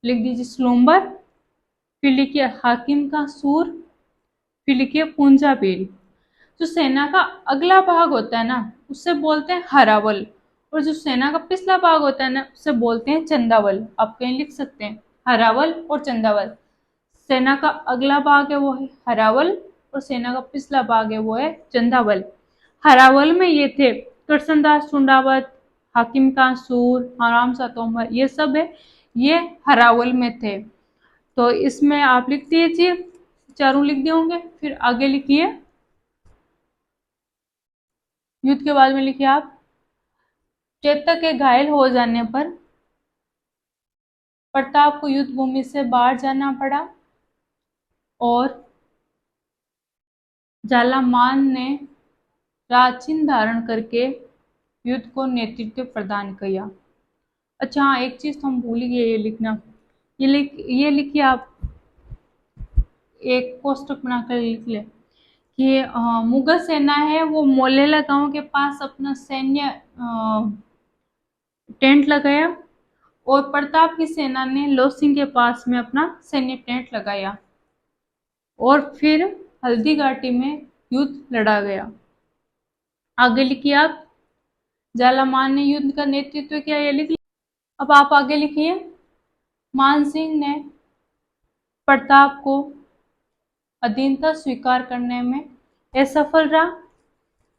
लिख दीजिए स्लोम्बर। फिर लिखिए हाकिम का सूर। फिर लिखिए पूंजाबीर। जो सेना का अगला भाग होता है ना, उससे बोलते हैं हरावल, और जो सेना का पिछला भाग होता है ना, उसे बोलते हैं चंदावल। आप कहीं लिख सकते हैं हरावल और चंदावल। सेना का अगला भाग है वो है हरावल, और सेना का पिछला भाग है वो है चंदावल। हरावल में ये थे कृष्णदास चुंडावत, हाकिम का सूर, हराम सा तोमर, ये सब है, ये हरावल में थे। तो इसमें आप लिख दीजिए, चारों लिख दिए होंगे। फिर आगे लिखिए युद्ध के बाद में लिखिए आप चेतक के घायल हो जाने पर प्रताप को युद्ध भूमि से बाहर जाना पड़ा, और जालामान ने राजचिन्ह धारण करके युद्ध को नेतृत्व प्रदान किया। अच्छा हाँ, एक चीज तो हम भूल ही गए ये लिखना। ये लिखिए आप, एक कोष्टक बनाकर लिख ले कि मुगल सेना है वो मोलेला गांव के पास अपना सैन्य टेंट लगाया, और प्रताप की सेना ने लोसिंग के पास में अपना सैन्य टेंट लगाया, और फिर हल्दी घाटी में युद्ध लड़ा गया। आगे लिखिए आप जालामान ने युद्ध का नेतृत्व किया, ये लिख लिया। अब आप आगे लिखिए मान सिंह ने प्रताप को अधीनता स्वीकार करने में असफल रहा।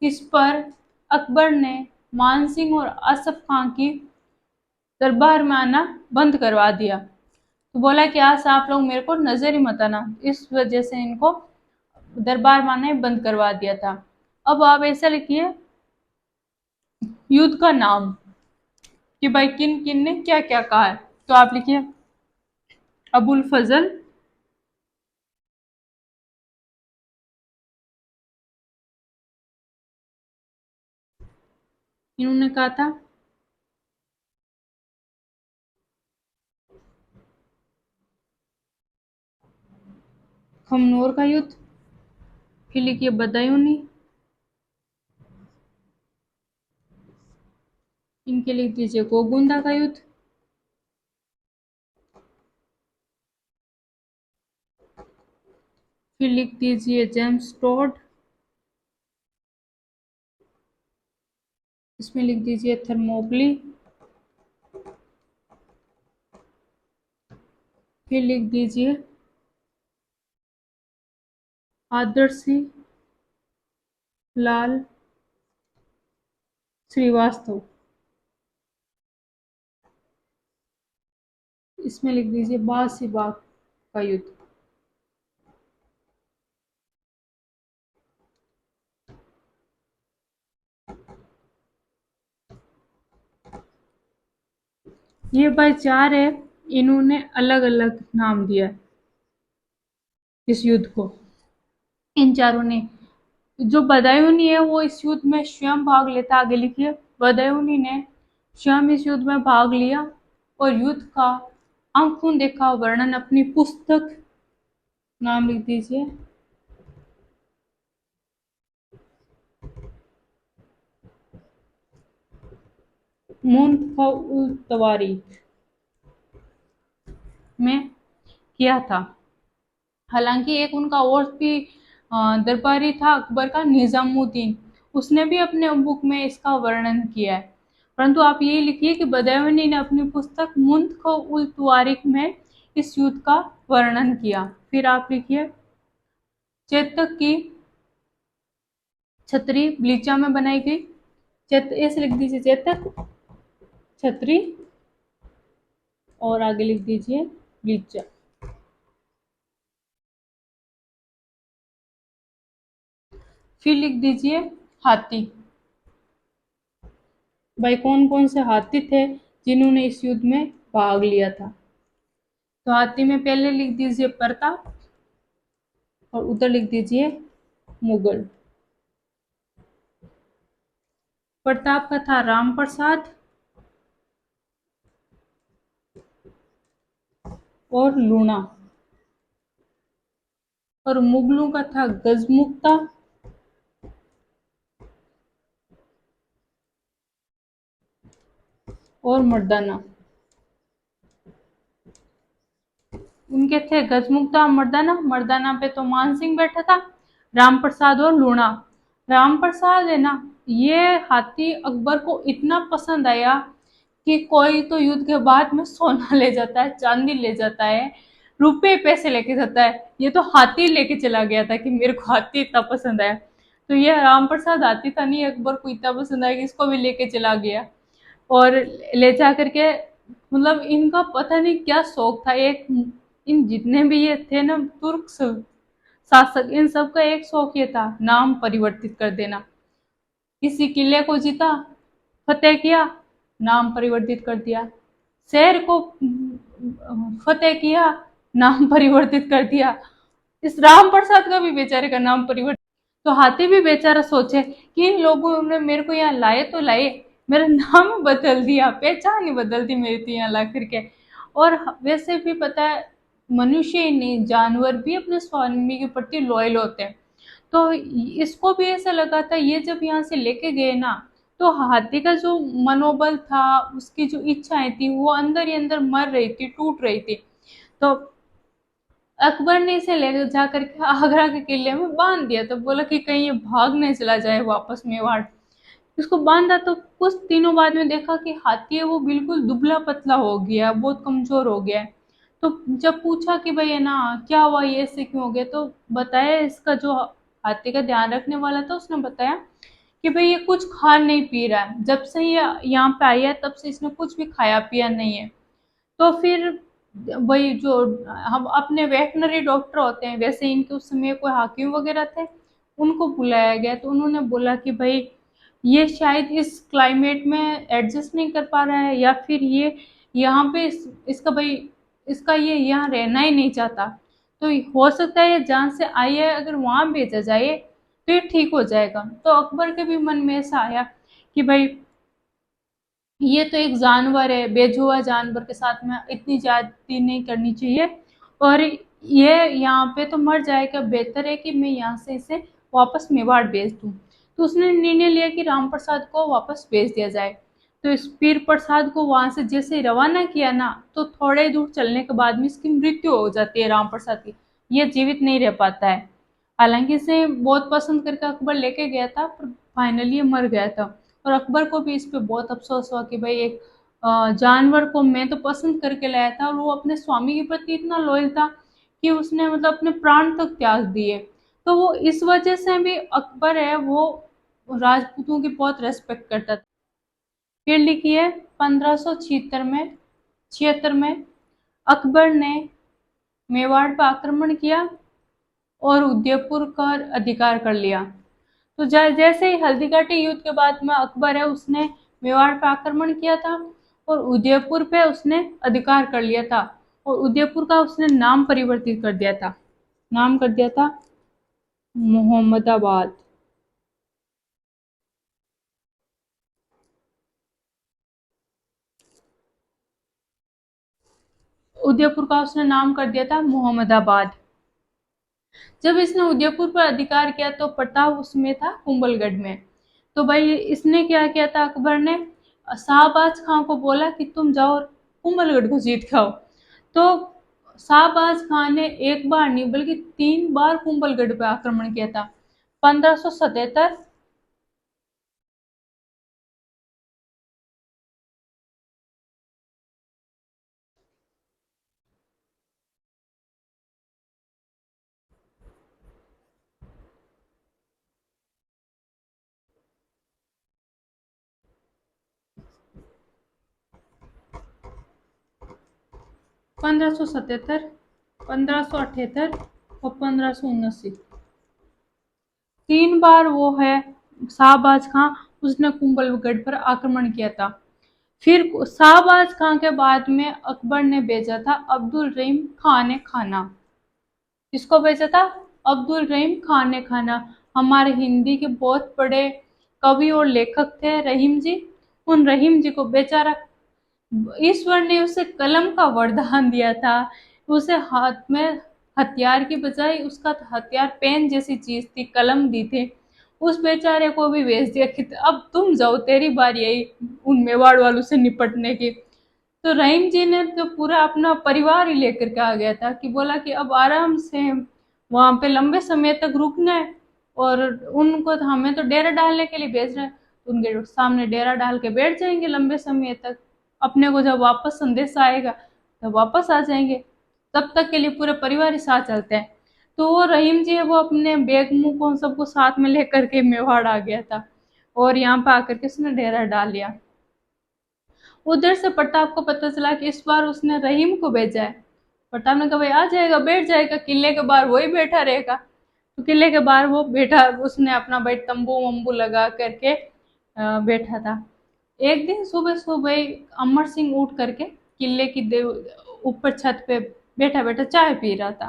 इस पर अकबर ने मान सिंह और आसफ खां की दरबार में आना बंद करवा दिया। तो बोला कि आज आप लोग मेरे को नजर ही मत आना, इस वजह से इनको दरबार में आना बंद करवा दिया था। अब आप ऐसा लिखिए युद्ध का नाम कि भाई किन किन ने क्या क्या कहा है। तो आप लिखिए अबुल फजल, इन्होंने कहा था खमनोर का युद्ध। फिर लिखिए बदायूंनी, इनके लिख दीजिए गोगुंदा का युद्ध। फिर लिख दीजिए जेम्स टोड, इसमें लिख दीजिए थर्मोपली। फिर लिख दीजिए आदर्शी लाल श्रीवास्तव, इसमें लिख दीजिए बासिबाग का युद्ध। ये भाई चार है, इन्होंने अलग अलग नाम दिया है इस युद्ध को, इन चारों ने। जो बदायूंनी है वो इस युद्ध में स्वयं भाग लेता, आगे लिखिए बदायूंनी ने स्वयं इस युद्ध में भाग लिया और युद्ध का आंखों देखा वर्णन अपनी पुस्तक, नाम लिख दीजिए मुनफ़उल तवारीख में किया था। हालांकि एक उनका और भी दरबारी था अकबर का निजामुद्दीन, उसने भी अपने बुक में इसका वर्णन किया है। परंतु आप ये लिखिए कि बदायूंनी ने अपनी पुस्तक मुनफ़उल तवारीख में इस युद्ध का वर्णन किया। फिर आप लिखिए चेतक की छतरी ब्लीचा में बनाई गई। ऐसे लिख दीजिए चेतक छतरी और आगे लिख दीजिए ब्लीचा। फिर लिख दीजिए हाथी। भाई कौन कौन से हाथी थे जिन्होंने इस युद्ध में भाग लिया था। तो हाथी में पहले लिख दीजिए प्रताप और उधर लिख दीजिए मुगल। प्रताप का था राम प्रसाद और लूणा, और मुगलों का था गजमुक्ता और मर्दाना। उनके थे गजमुक्ता और मर्दाना। मर्दाना पे तो मान सिंह बैठा था, राम प्रसाद और लूणा। राम प्रसाद है ना, ये हाथी अकबर को इतना पसंद आया कि कोई तो युद्ध के बाद में सोना ले जाता है, चांदी ले जाता है, रुपए पैसे लेके जाता है, ये तो हाथी लेके चला गया था कि मेरे को हाथी इतना पसंद आया। तो ये राम प्रसाद हाथी था नहीं, अकबर को इतना पसंद आया कि इसको भी लेके चला गया। और ले जा करके मतलब इनका पता नहीं क्या शौक था। एक इन जितने भी ये थे ना तुर्क शासक, इन सबका एक शौक ये था नाम परिवर्तित कर देना। किसी किले को जीता, फतेह किया, नाम परिवर्तित कर दिया। शहर को फतेह किया, नाम परिवर्तित कर दिया। इस राम प्रसाद का भी बेचारे का नाम परिवर्तित। तो हाथी भी बेचारा सोचे कि इन लोगों ने मेरे को यहाँ लाए तो लाए, मेरा नाम बदल दिया, पहचान ही बदल दी मेरी तो यहाँ ला करके। और वैसे भी पता है मनुष्य ही नहीं जानवर भी अपने स्वामी के प्रति लॉयल होते हैं। तो इसको भी ऐसा लगा था ये जब यहाँ से लेके गए ना, तो हाथी का जो मनोबल था, उसकी जो इच्छाएं थी वो अंदर ही अंदर मर रही थी, टूट रही थी। तो अकबर ने इसे ले जा करके आगरा के किले में बांध दिया। तो बोला कि कहीं ये भाग नहीं चला जाए वापस मेवाड़। इसको बांधा तो कुछ दिनों बाद में देखा कि हाथी है वो बिल्कुल दुबला पतला हो गया, बहुत कमजोर हो गया है। तो जब पूछा कि भाई है ना क्या हुआ, ये ऐसे क्यों हो गया, तो बताया इसका जो हाथी का ध्यान रखने वाला था उसने बताया कि भाई ये कुछ खा नहीं पी रहा है, जब से ये यहाँ पे आया है तब से इसने कुछ भी खाया पिया नहीं है। तो फिर वही जो हम अपने वेटनरी डॉक्टर होते हैं वैसे इनके उस समय कोई हाकिम वगैरह थे, उनको बुलाया गया। तो उन्होंने बोला कि भाई ये शायद इस क्लाइमेट में एडजस्ट नहीं कर पा रहा है, या फिर ये यहाँ पे इसका भाई इसका ये यहाँ रहना ही नहीं चाहता। तो हो सकता है ये जहाँ से आई है अगर वहाँ भेजा जाए तो ये ठीक हो जाएगा। तो अकबर के भी मन में ऐसा आया कि भाई ये तो एक जानवर है, बेजुआ जानवर के साथ में इतनी ज्यादती नहीं करनी चाहिए, और ये यहाँ पे तो मर जाएगा, बेहतर है कि मैं यहाँ से इसे वापस मेवाड़ भेज दूँ। तो उसने निर्णय लिया कि राम प्रसाद को वापस भेज दिया जाए। तो इस पीर प्रसाद को वहां से जैसे ही रवाना किया ना, तो थोड़े दूर चलने के बाद में इसकी मृत्यु हो जाती है राम प्रसाद की। ये जीवित नहीं रह पाता है। हालांकि इसे बहुत पसंद करके अकबर लेके गया था, पर फाइनली ये मर गया था। और अकबर को भी इस पे बहुत अफसोस हुआ कि भाई एक जानवर को मैं तो पसंद करके लाया था, और वो अपने स्वामी के प्रति इतना लॉयल था कि उसने मतलब अपने प्राण तक त्याग दिए। तो वो इस वजह से भी अकबर है वो राजपूतों की बहुत रेस्पेक्ट करता था। फिर लिखी है 1576 में अकबर ने मेवाड़ पर आक्रमण किया और उदयपुर का अधिकार कर लिया। तो जैसे ही हल्दीघाटी युद्ध के बाद में अकबर है उसने मेवाड़ पर आक्रमण किया था और उदयपुर पे उसने अधिकार कर लिया था, और उदयपुर का उसने नाम परिवर्तित कर दिया था। नाम कर दिया था मोहम्मदाबाद। उदयपुर का उसने नाम कर दिया था मोहम्मदाबाद। जब इसने उदयपुर पर अधिकार किया तो प्रताप उसमें था कुंभलगढ़ में। तो भाई इसने क्या किया था, अकबर ने शाहबाज खां को बोला कि तुम जाओ कुंभलगढ़ को जीत के आओ। तो शाहबाज खान ने एक बार नहीं बल्कि 3 बार कुंभलगढ़ पर आक्रमण किया था। 1577, 1577, 1578 और 1579, 3 बार वो है शाहबाज खां उसने कुंभलगढ़ पर आक्रमण किया था। फिर शाहबाज खां के बाद में अकबर ने भेजा था अब्दुल रहीम खान ने खाना। किसको भेजा था? अब्दुल रहीम खान ने खाना। हमारे हिंदी के बहुत बड़े कवि और लेखक थे रहीम जी। उन रहीम जी को बेचारा ईश्वर ने उसे कलम का वरदान दिया था। उसे हाथ में हथियार की बजाय उसका हथियार पेन जैसी चीज थी, कलम दी थी। उस बेचारे को भी भेज दिया कि अब तुम जाओ, तेरी बारी आई उन मेवाड़ वालों से निपटने की। तो रहीम जी ने तो पूरा अपना परिवार ही लेकर के आ गया था कि बोला कि अब आराम से वहां पे लंबे समय तक रुकना है, और उनको तो हमें तो डेरा डालने के लिए भेज रहे हैं, तो उनके सामने डेरा डाल के बैठ जाएंगे लंबे समय तक। अपने को जब वापस संदेश आएगा तब वापस आ जाएंगे, तब तक के लिए पूरे परिवार ही साथ चलते हैं। तो वो रहीम जी है वो अपने बेगमों को सबको साथ में लेकर के मेवाड़ आ गया था, और यहाँ पे आकर के उसने डेरा डाल लिया। उधर से प्रताप को पता चला कि इस बार उसने रहीम को भेजा है। प्रताप ने कहा भाई आ जाएगा, बैठ जाएगा किले के बाहर, वही बैठा रहेगा। तो किले के बाहर वो बैठा, उसने अपना भाई तंबू वंबू लगा करके बैठा था। एक दिन सुबह सुबह अमर सिंह उठ करके किले की ऊपर छत पे बैठा बैठा चाय पी रहा था।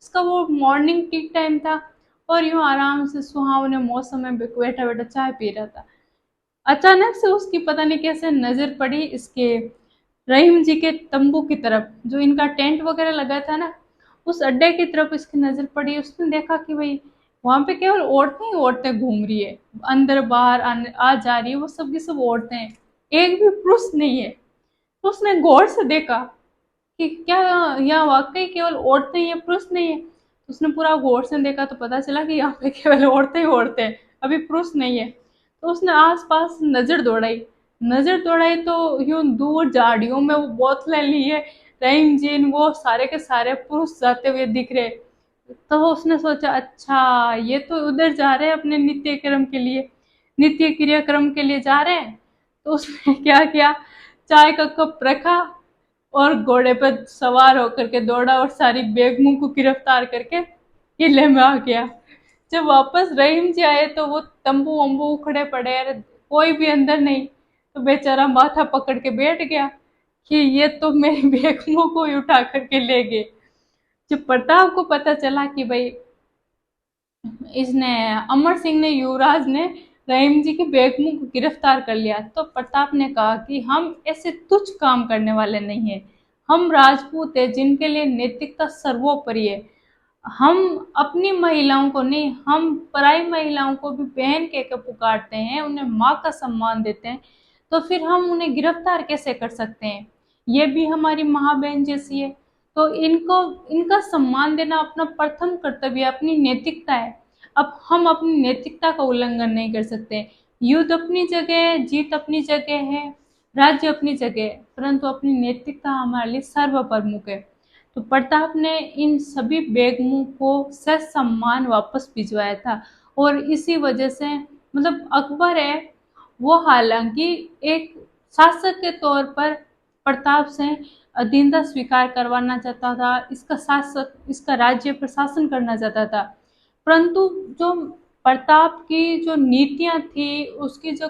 उसका वो मॉर्निंग टी टाइम था, और यूं आराम से सुहावने मौसम में बैठा बैठा चाय पी रहा था। अचानक से उसकी पता नहीं कैसे नजर पड़ी इसके रहीम जी के तंबू की तरफ, जो इनका टेंट वगैरह लगा था ना, उस अड्डे की तरफ इसकी नजर पड़ी। उसने देखा कि भाई वहां पे केवल औरतें ही औरतें घूम रही है, अंदर बाहर आ जा रही है, वो सब की सब औरतें हैं, एक भी पुरुष नहीं है। तो उसने गौर से देखा कि क्या यहाँ वाकई केवल औरतें ही हैं, पुरुष नहीं है। तो उसने पूरा गौर से देखा तो पता चला कि यहाँ पे केवल औरतें ही औरतें हैं, अभी पुरुष नहीं है। तो उसने आसपास नजर दौड़ाई तो यूं दूर झाड़ियों में वो बोतलें ली है, रहीम जीन वो सारे के सारे पुरुष जाते हुए दिख रहे। तो उसने सोचा अच्छा ये तो उधर जा रहे हैं अपने नित्य क्रियाक्रम के लिए जा रहे हैं। तो उसने क्या किया, चाय का कप रखा और घोड़े पर सवार होकर के दौड़ा और सारी बेगमों को गिरफ्तार करके किले में आ गया। जब वापस रहीम जी आए तो वो तंबू वंबू उखड़े पड़े, अरे कोई भी अंदर नहीं। तो बेचारा माथा पकड़ के बैठ गया कि ये तो मेरी बेगमों को ही उठा करके ले गए। जब प्रताप को पता चला कि भाई इसने अमर सिंह ने, युवराज ने रहीम जी की बेगमों को गिरफ्तार कर लिया, तो प्रताप ने कहा कि हम ऐसे तुच्छ काम करने वाले नहीं है। हम राजपूत है जिनके लिए नैतिकता सर्वोपरि है। हम अपनी महिलाओं को नहीं, हम पराई महिलाओं को भी बहन कह के पुकारते हैं, उन्हें माँ का सम्मान देते हैं। तो फिर हम उन्हें गिरफ्तार कैसे कर सकते हैं? ये भी हमारी माँ बहन जैसी है। तो इनको, इनका सम्मान देना अपना प्रथम कर्तव्य है, अपनी नैतिकता है। अब हम अपनी नैतिकता का उल्लंघन नहीं कर सकते। युद्ध अपनी जगह है, जीत अपनी जगह है, राज्य अपनी जगह है, परंतु अपनी नैतिकता हमारे लिए सर्वप्रमुख है। तो प्रताप ने इन सभी बेगमों को ससम्मान वापस भिजवाया था। और इसी वजह से मतलब अकबर है वो हालांकि एक शासक के तौर पर प्रताप से अधीनता स्वीकार करवाना चाहता था, इसका शासक, इसका राज्य प्रशासन करना चाहता था, परंतु जो प्रताप की जो नीतियां थी, उसकी जो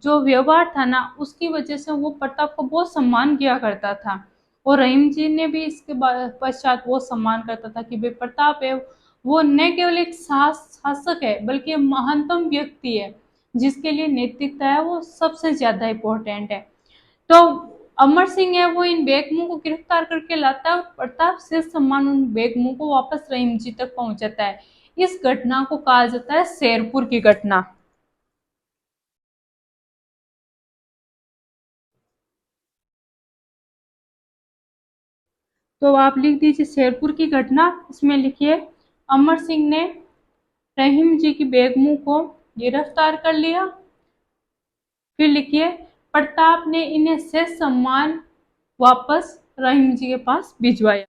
जो व्यवहार था ना, उसकी वजह से वो प्रताप को बहुत सम्मान किया करता था। और रहीम जी ने भी इसके पश्चात वो सम्मान करता था कि भाई प्रताप है वो न केवल एक शासक है बल्कि महानतम व्यक्ति है जिसके लिए नैतिकता है वो सबसे ज्यादा इम्पोर्टेंट है। तो अमर सिंह है वो इन बेगमों को गिरफ्तार करके लाता है और प्रताप से सम्मान उन बेगमों को वापस रहीम जी तक पहुंचाता है। इस घटना को कहा जाता है शेरपुर की घटना। तो आप लिख दीजिए शेरपुर की घटना, इसमें लिखिए अमर सिंह ने रहीम जी की बेगमों को गिरफ्तार कर लिया। फिर लिखिए प्रताप ने इन्हें से सम्मान वापस रहीम जी के पास भिजवाया।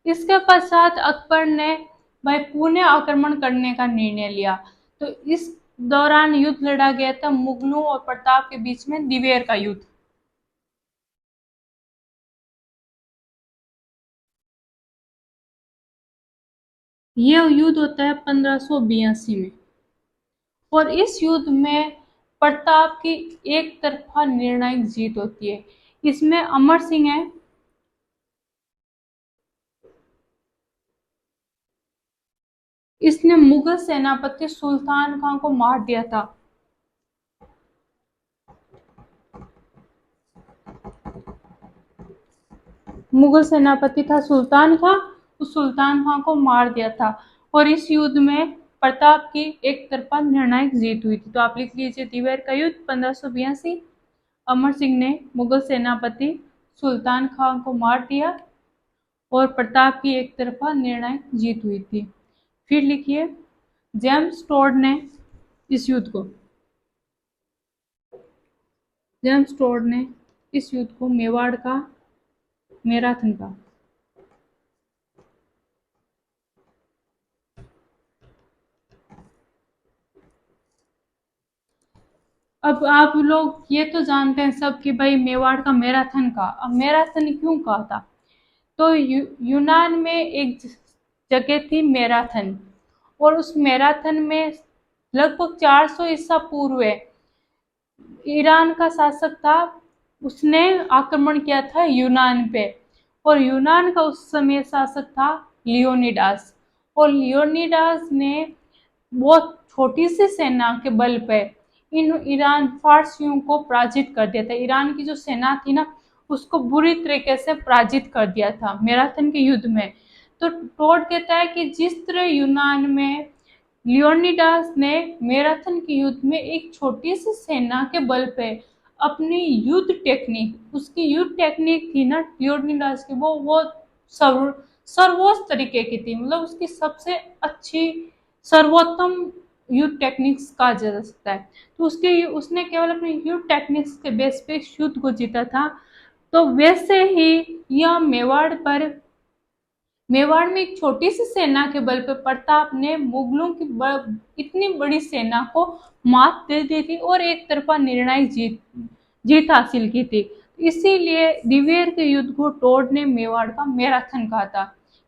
इसके पश्चात अकबर ने भाई पुणे आक्रमण करने का निर्णय लिया। तो इस दौरान युद्ध लड़ा गया था मुगलों और प्रताप के बीच में, दिवेर का युद्ध। यह युद्ध होता है 1582 में। और इस युद्ध में प्रताप की एक तरफा निर्णायक जीत होती है। इसमें अमर सिंह है, इसने मुगल सेनापति सुल्तान खान को मार दिया था। मुगल सेनापति था सुल्तान खां, उस सुल्तान खां को मार दिया था। और इस युद्ध में प्रताप की एक तरफा निर्णायक जीत हुई थी। तो आप लिख लीजिए दिवेर का युद्ध 1582। अमर सिंह ने मुगल सेनापति सुल्तान खां को मार दिया और प्रताप की एक तरफा निर्णायक जीत हुई थी। फिर लिखिए जेम्स टोड ने इस युद्ध को, जेम्स टोड ने इस युद्ध को मेवाड़ का मैराथन का। अब आप लोग ये तो जानते हैं सब कि भाई मेवाड़ का मैराथन का, अब मैराथन क्यों कहा था? तो यूनान में एक जगह थी मैराथन, और उस मैराथन में लगभग 400 ईसा पूर्व ईरान का शासक था, उसने आक्रमण किया था यूनान पे। और यूनान का उस समय शासक था लियोनिडास। और लियोनिडास ने बहुत छोटी सी सेना के बल पे इन ईरान फारसियों को पराजित कर दिया था। ईरान की जो सेना थी ना, उसको बुरी तरीके से पराजित कर दिया था मैराथन के युद्ध में। तो टोड कहता है कि जिस तरह यूनान में लियोनिडास ने मैराथन के युद्ध में एक छोटी सी सेना के बल पे अपनी युद्ध टेक्निक, उसकी युद्ध टेक्निक थी ना लियोनिडास की, वो सर्वोच्च तरीके की थी, मतलब उसकी सबसे अच्छी सर्वोत्तम युद्ध टेक्निक्स कहा जा सकता है। तो उसके उसने केवल अपने युद्ध टेक्निक्स के बेस पे इस युद्ध को जीता था। तो वैसे ही यह मेवाड़ में एक छोटी सी सेना के बल पर प्रताप ने मुगलों की इतनी बड़ी सेना को मात दे दी थी और एक तरफा निर्णायक जीत हासिल की थी। इसीलिए दिवेर के युद्ध को टोड ने मेवाड़ का मैराथन कहा था,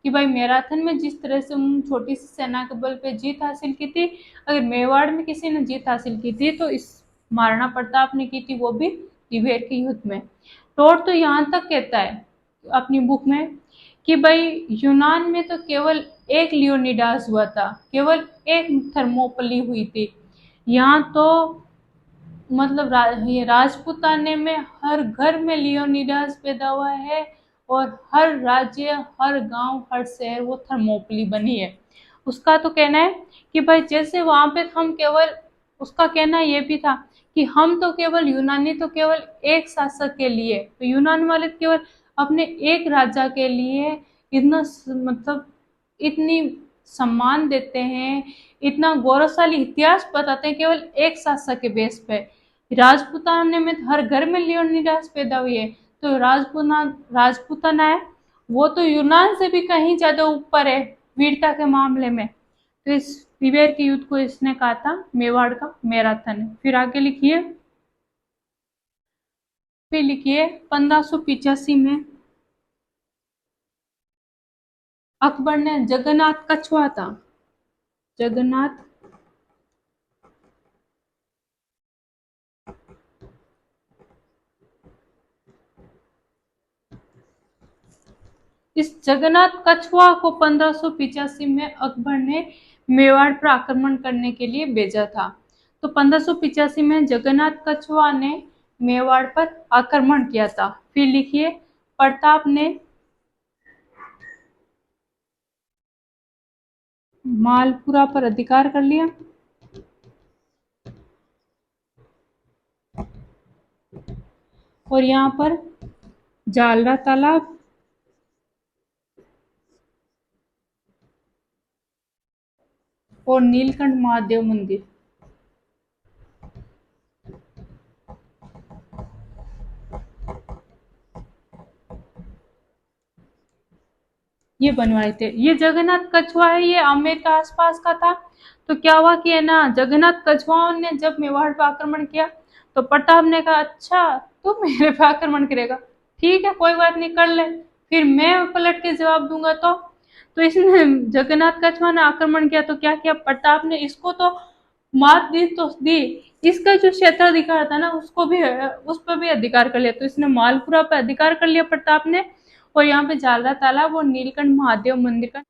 कि भाई मैराथन में जिस तरह से उन छोटी सी सेना के बल पे जीत हासिल की थी, अगर मेवाड़ में किसी ने जीत हासिल की थी तो इस महाराणा प्रताप ने की थी, वो भी तिबेर के युद्ध में। टोट तो यहाँ तक कहता है अपनी बुक में कि भाई यूनान में तो केवल एक लियोनिडास हुआ था, केवल एक थर्मोपली हुई थी। यहाँ तो मतलब ये राजपूताने में हर घर में लियोनिडास पैदा हुआ है, और हर राज्य, हर गांव, हर शहर वो थर्मोपली बनी है। उसका तो कहना है कि भाई जैसे वहां पे हम केवल, उसका कहना ये भी था कि हम तो केवल यूनानी तो केवल एक शासक के लिए, तो यूनान वाले केवल अपने एक राजा के लिए इतना मतलब इतनी सम्मान देते हैं, इतना गौरवशाली इतिहास बताते हैं केवल एक शासक के बेस पे। राजपूताना में हर घर में लियोनिडास पैदा हुई है, तो राजपूताना है वो तो यूनान से भी कहीं ज्यादा ऊपर है वीरता के मामले में। तो इस तिबेर के युद्ध को इसने कहा था मेवाड़ का मैराथन है। फिर आगे लिखिए, फिर लिखिए 1585 में अकबर ने जगन्नाथ कछुआ था, जगन्नाथ इस जगन्नाथ कछुआ को 1585 में अकबर ने मेवाड़ पर आक्रमण करने के लिए भेजा था। तो 1585 में जगन्नाथ कछुआ ने मेवाड़ पर आक्रमण किया था। फिर लिखिए, प्रताप ने मालपुरा पर अधिकार कर लिया, और यहाँ पर जालरा तालाब और नीलकंठ महादेव मंदिर ये बनवाए थे। ये जगन्नाथ कछुआ है, ये आमेर के आसपास का था। तो क्या हुआ कि है ना, जगन्नाथ कछुआओं ने जब मेवाड़ पर आक्रमण किया तो प्रताप ने कहा अच्छा तू मेरे पे आक्रमण करेगा, ठीक है कोई बात नहीं कर ले, फिर मैं पलट के जवाब दूंगा। तो इसने जगन्नाथ कछुआ ने आक्रमण किया तो क्या किया प्रताप ने, इसको तो मात दी तो दी, इसका जो क्षेत्राधिकार था ना उसको भी, उस पर भी अधिकार कर लिया। तो इसने मालपुरा पर अधिकार कर लिया प्रताप ने, और यहाँ पे जालरा तालाब और नीलकंठ महादेव मंदिर का।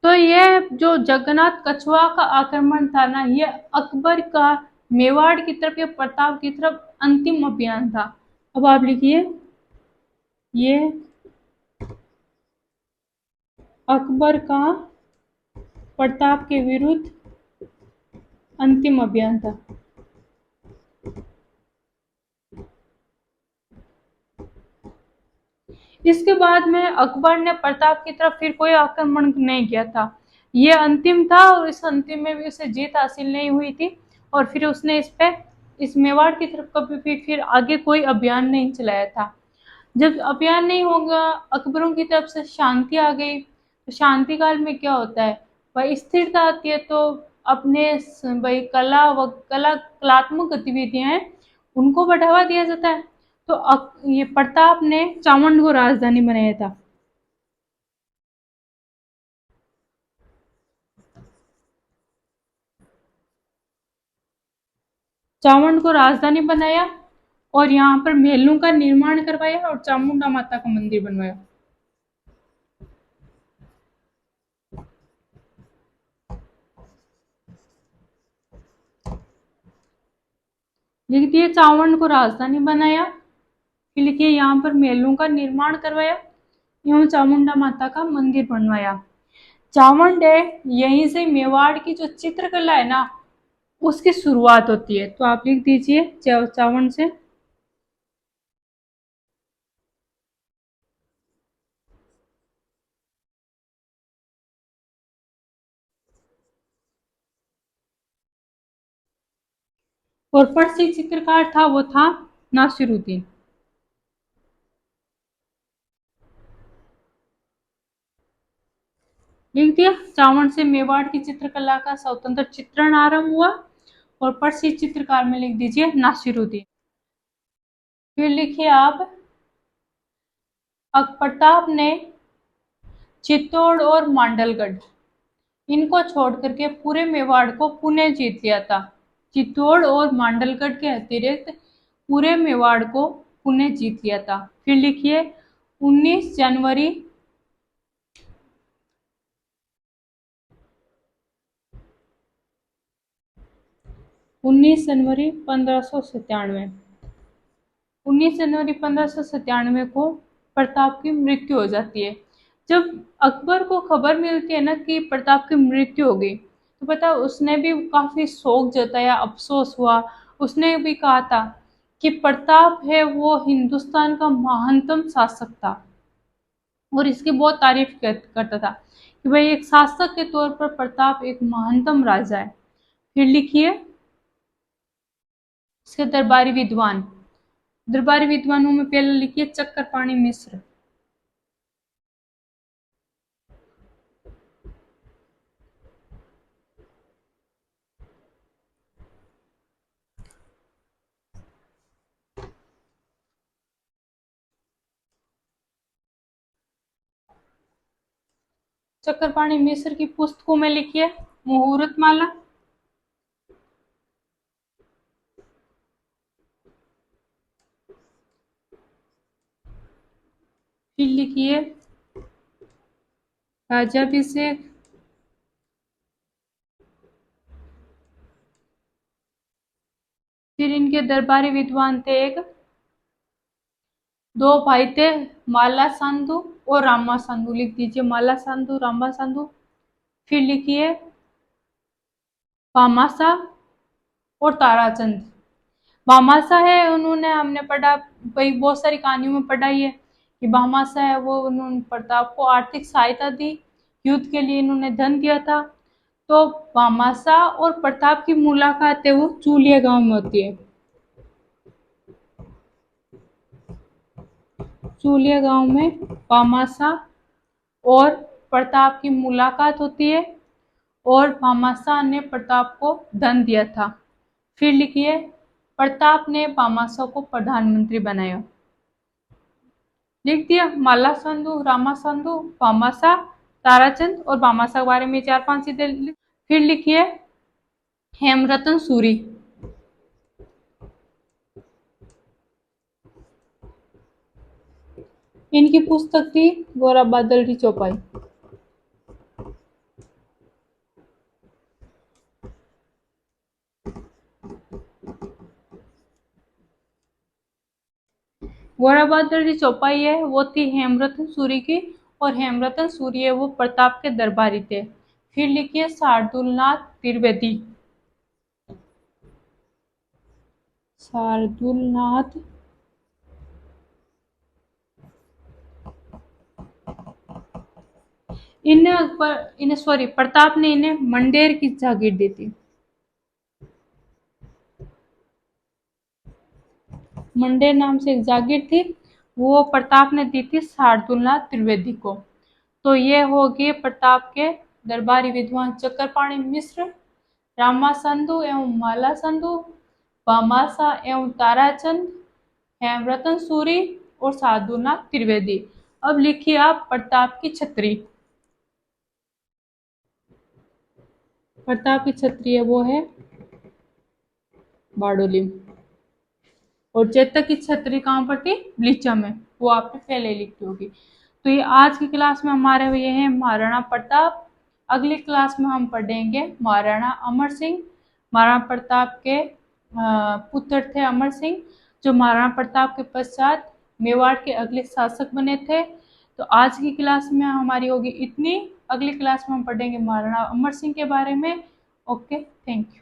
तो ये जो जगन्नाथ कछुआ का आक्रमण था ना, ये अकबर का मेवाड़ की तरफ या प्रताप की तरफ अंतिम अभियान था। अब आप लिखिए, ये अकबर का प्रताप के विरुद्ध अंतिम अभियान था। इसके बाद में अकबर ने प्रताप की तरफ फिर कोई आक्रमण नहीं किया था। ये अंतिम था, और इस अंतिम में भी उसे जीत हासिल नहीं हुई थी, और फिर उसने इस मेवाड़ की तरफ कभी भी फिर आगे कोई अभियान नहीं चलाया था। जब अभियान नहीं होगा, अकबरों की तरफ से शांति आ गई, तो शांति काल में क्या होता है भाई, स्थिरता आती है। तो अपने भाई कलात्मक गतिविधियां हैं उनको बढ़ावा दिया जाता है। तो ये प्रताप ने चावंड को राजधानी बनाया था। चावंड को राजधानी बनाया, और यहाँ पर महलों का निर्माण करवाया, और चामुंडा माता का मंदिर बनवाया। लिख दिए चावंड को राजधानी बनाया, फिर लिखिए यहाँ पर महलों का निर्माण करवाया एवं चामुंडा माता का मंदिर बनवाया। चावंड है, यहीं से मेवाड़ की जो चित्रकला है ना उसकी शुरुआत होती है। तो आप लिख दीजिए चावंड से। और प्रसिद्ध चित्रकार था वो था नासिरुद्दीन। लिख दिया, चावंड से मेवाड़ की चित्रकला का स्वतंत्र चित्रण आरंभ हुआ, और प्रसिद्ध चित्रकार में लिख दीजिए नासिरुद्दीन। फिर लिखिए आप, प्रताप ने चित्तौड़ और मांडलगढ़, इनको छोड़ करके पूरे मेवाड़ को पुणे जीत लिया था। चित्तौड़ और मांडलगढ़ के अतिरिक्त पूरे मेवाड़ को पुणे जीत लिया था। फिर लिखिए 19 जनवरी 1597। 19 जनवरी 1597 को प्रताप की मृत्यु हो जाती है। जब अकबर को खबर मिलती है ना कि प्रताप की मृत्यु हो गई, तो पता उसने भी काफी शोक जताया, अफसोस हुआ। उसने भी कहा था कि प्रताप है वो हिंदुस्तान का महानतम शासक था, और इसकी बहुत तारीफ करता था कि भाई एक शासक के तौर पर प्रताप एक महानतम राजा है। फिर लिखिए इसके दरबारी विद्वान। दरबारी विद्वानों में पहले लिखिए चक्रपाणि मिश्र। चक्रपाणि मिश्र की पुस्तकों में लिखिए मुहूर्तमाला, फिर लिखिए राज्याभिषेक, फिर इनके दरबारी विद्वान थे एक, दो भाई थे माला साधु और रामा साधु, लिख दीजिए माला साधु रामा साधु। फिर लिखिए भामाशाह और ताराचंद। भामाशाह है उन्होंने हमने पढ़ा भाई बहुत सारी कहानियों में पढ़ा ही है कि भामाशाह है वो उन्होंने प्रताप को आर्थिक सहायता दी, युद्ध के लिए इन्होंने धन दिया था। तो भामाशाह और प्रताप की मुलाकात है वो चूलिया गांव में होती है। चूलिया गांव में भामाशाह और प्रताप की मुलाकात होती है, और भामाशाह ने प्रताप को धन दिया था। फिर लिखिए प्रताप ने भामाशाह को प्रधानमंत्री बनाया। लिख दिया माला साधु रामा साधु भामाशाह ताराचंद और भामाशाह के बारे में 4-5 चीजें। फिर लिखिए हेमरतन सूरी। इनकी पुस्तक थी गोरा बादल की चौपाई। गोरा बादल की चौपाई है वो थी हेमरतन सूरी की, और हेमरतन सूरी है वो प्रताप के दरबारी थे। फिर लिखिए शार्दुलनाथ त्रिवेदी। शार्दुलनाथ इन्हें सॉरी प्रताप ने इन्हें मंडेर की जागीर दी थी। मंडेर नाम से एक जागीर थी, वो प्रताप ने दी थी शार्दुलनाथ त्रिवेदी को। तो ये हो गए प्रताप के दरबारी विद्वान चक्रपाणि मिश्र, रामा साधु एवं माला साधु, भामाशाह एवं ताराचंद, हेमरतन सूरी और साधुनाथ त्रिवेदी। अब लिखिए आप प्रताप की छत्री। प्रताप की छत्री है वो है बारडोली, और चेतक की छत्री कहाँ पर थी ब्लीचा में, वो आपने पहले लिखी होगी। तो ये आज की क्लास में हमारे ये है महाराणा प्रताप। अगली क्लास में हम पढ़ेंगे महाराणा अमर सिंह। महाराणा प्रताप के पुत्र थे अमर सिंह, जो महाराणा प्रताप के पश्चात मेवाड़ के अगले शासक बने थे। तो आज की क्लास में हमारी होगी इतनी। अगली क्लास में हम पढ़ेंगे महाराणा अमर सिंह के बारे में। Okay, thank you.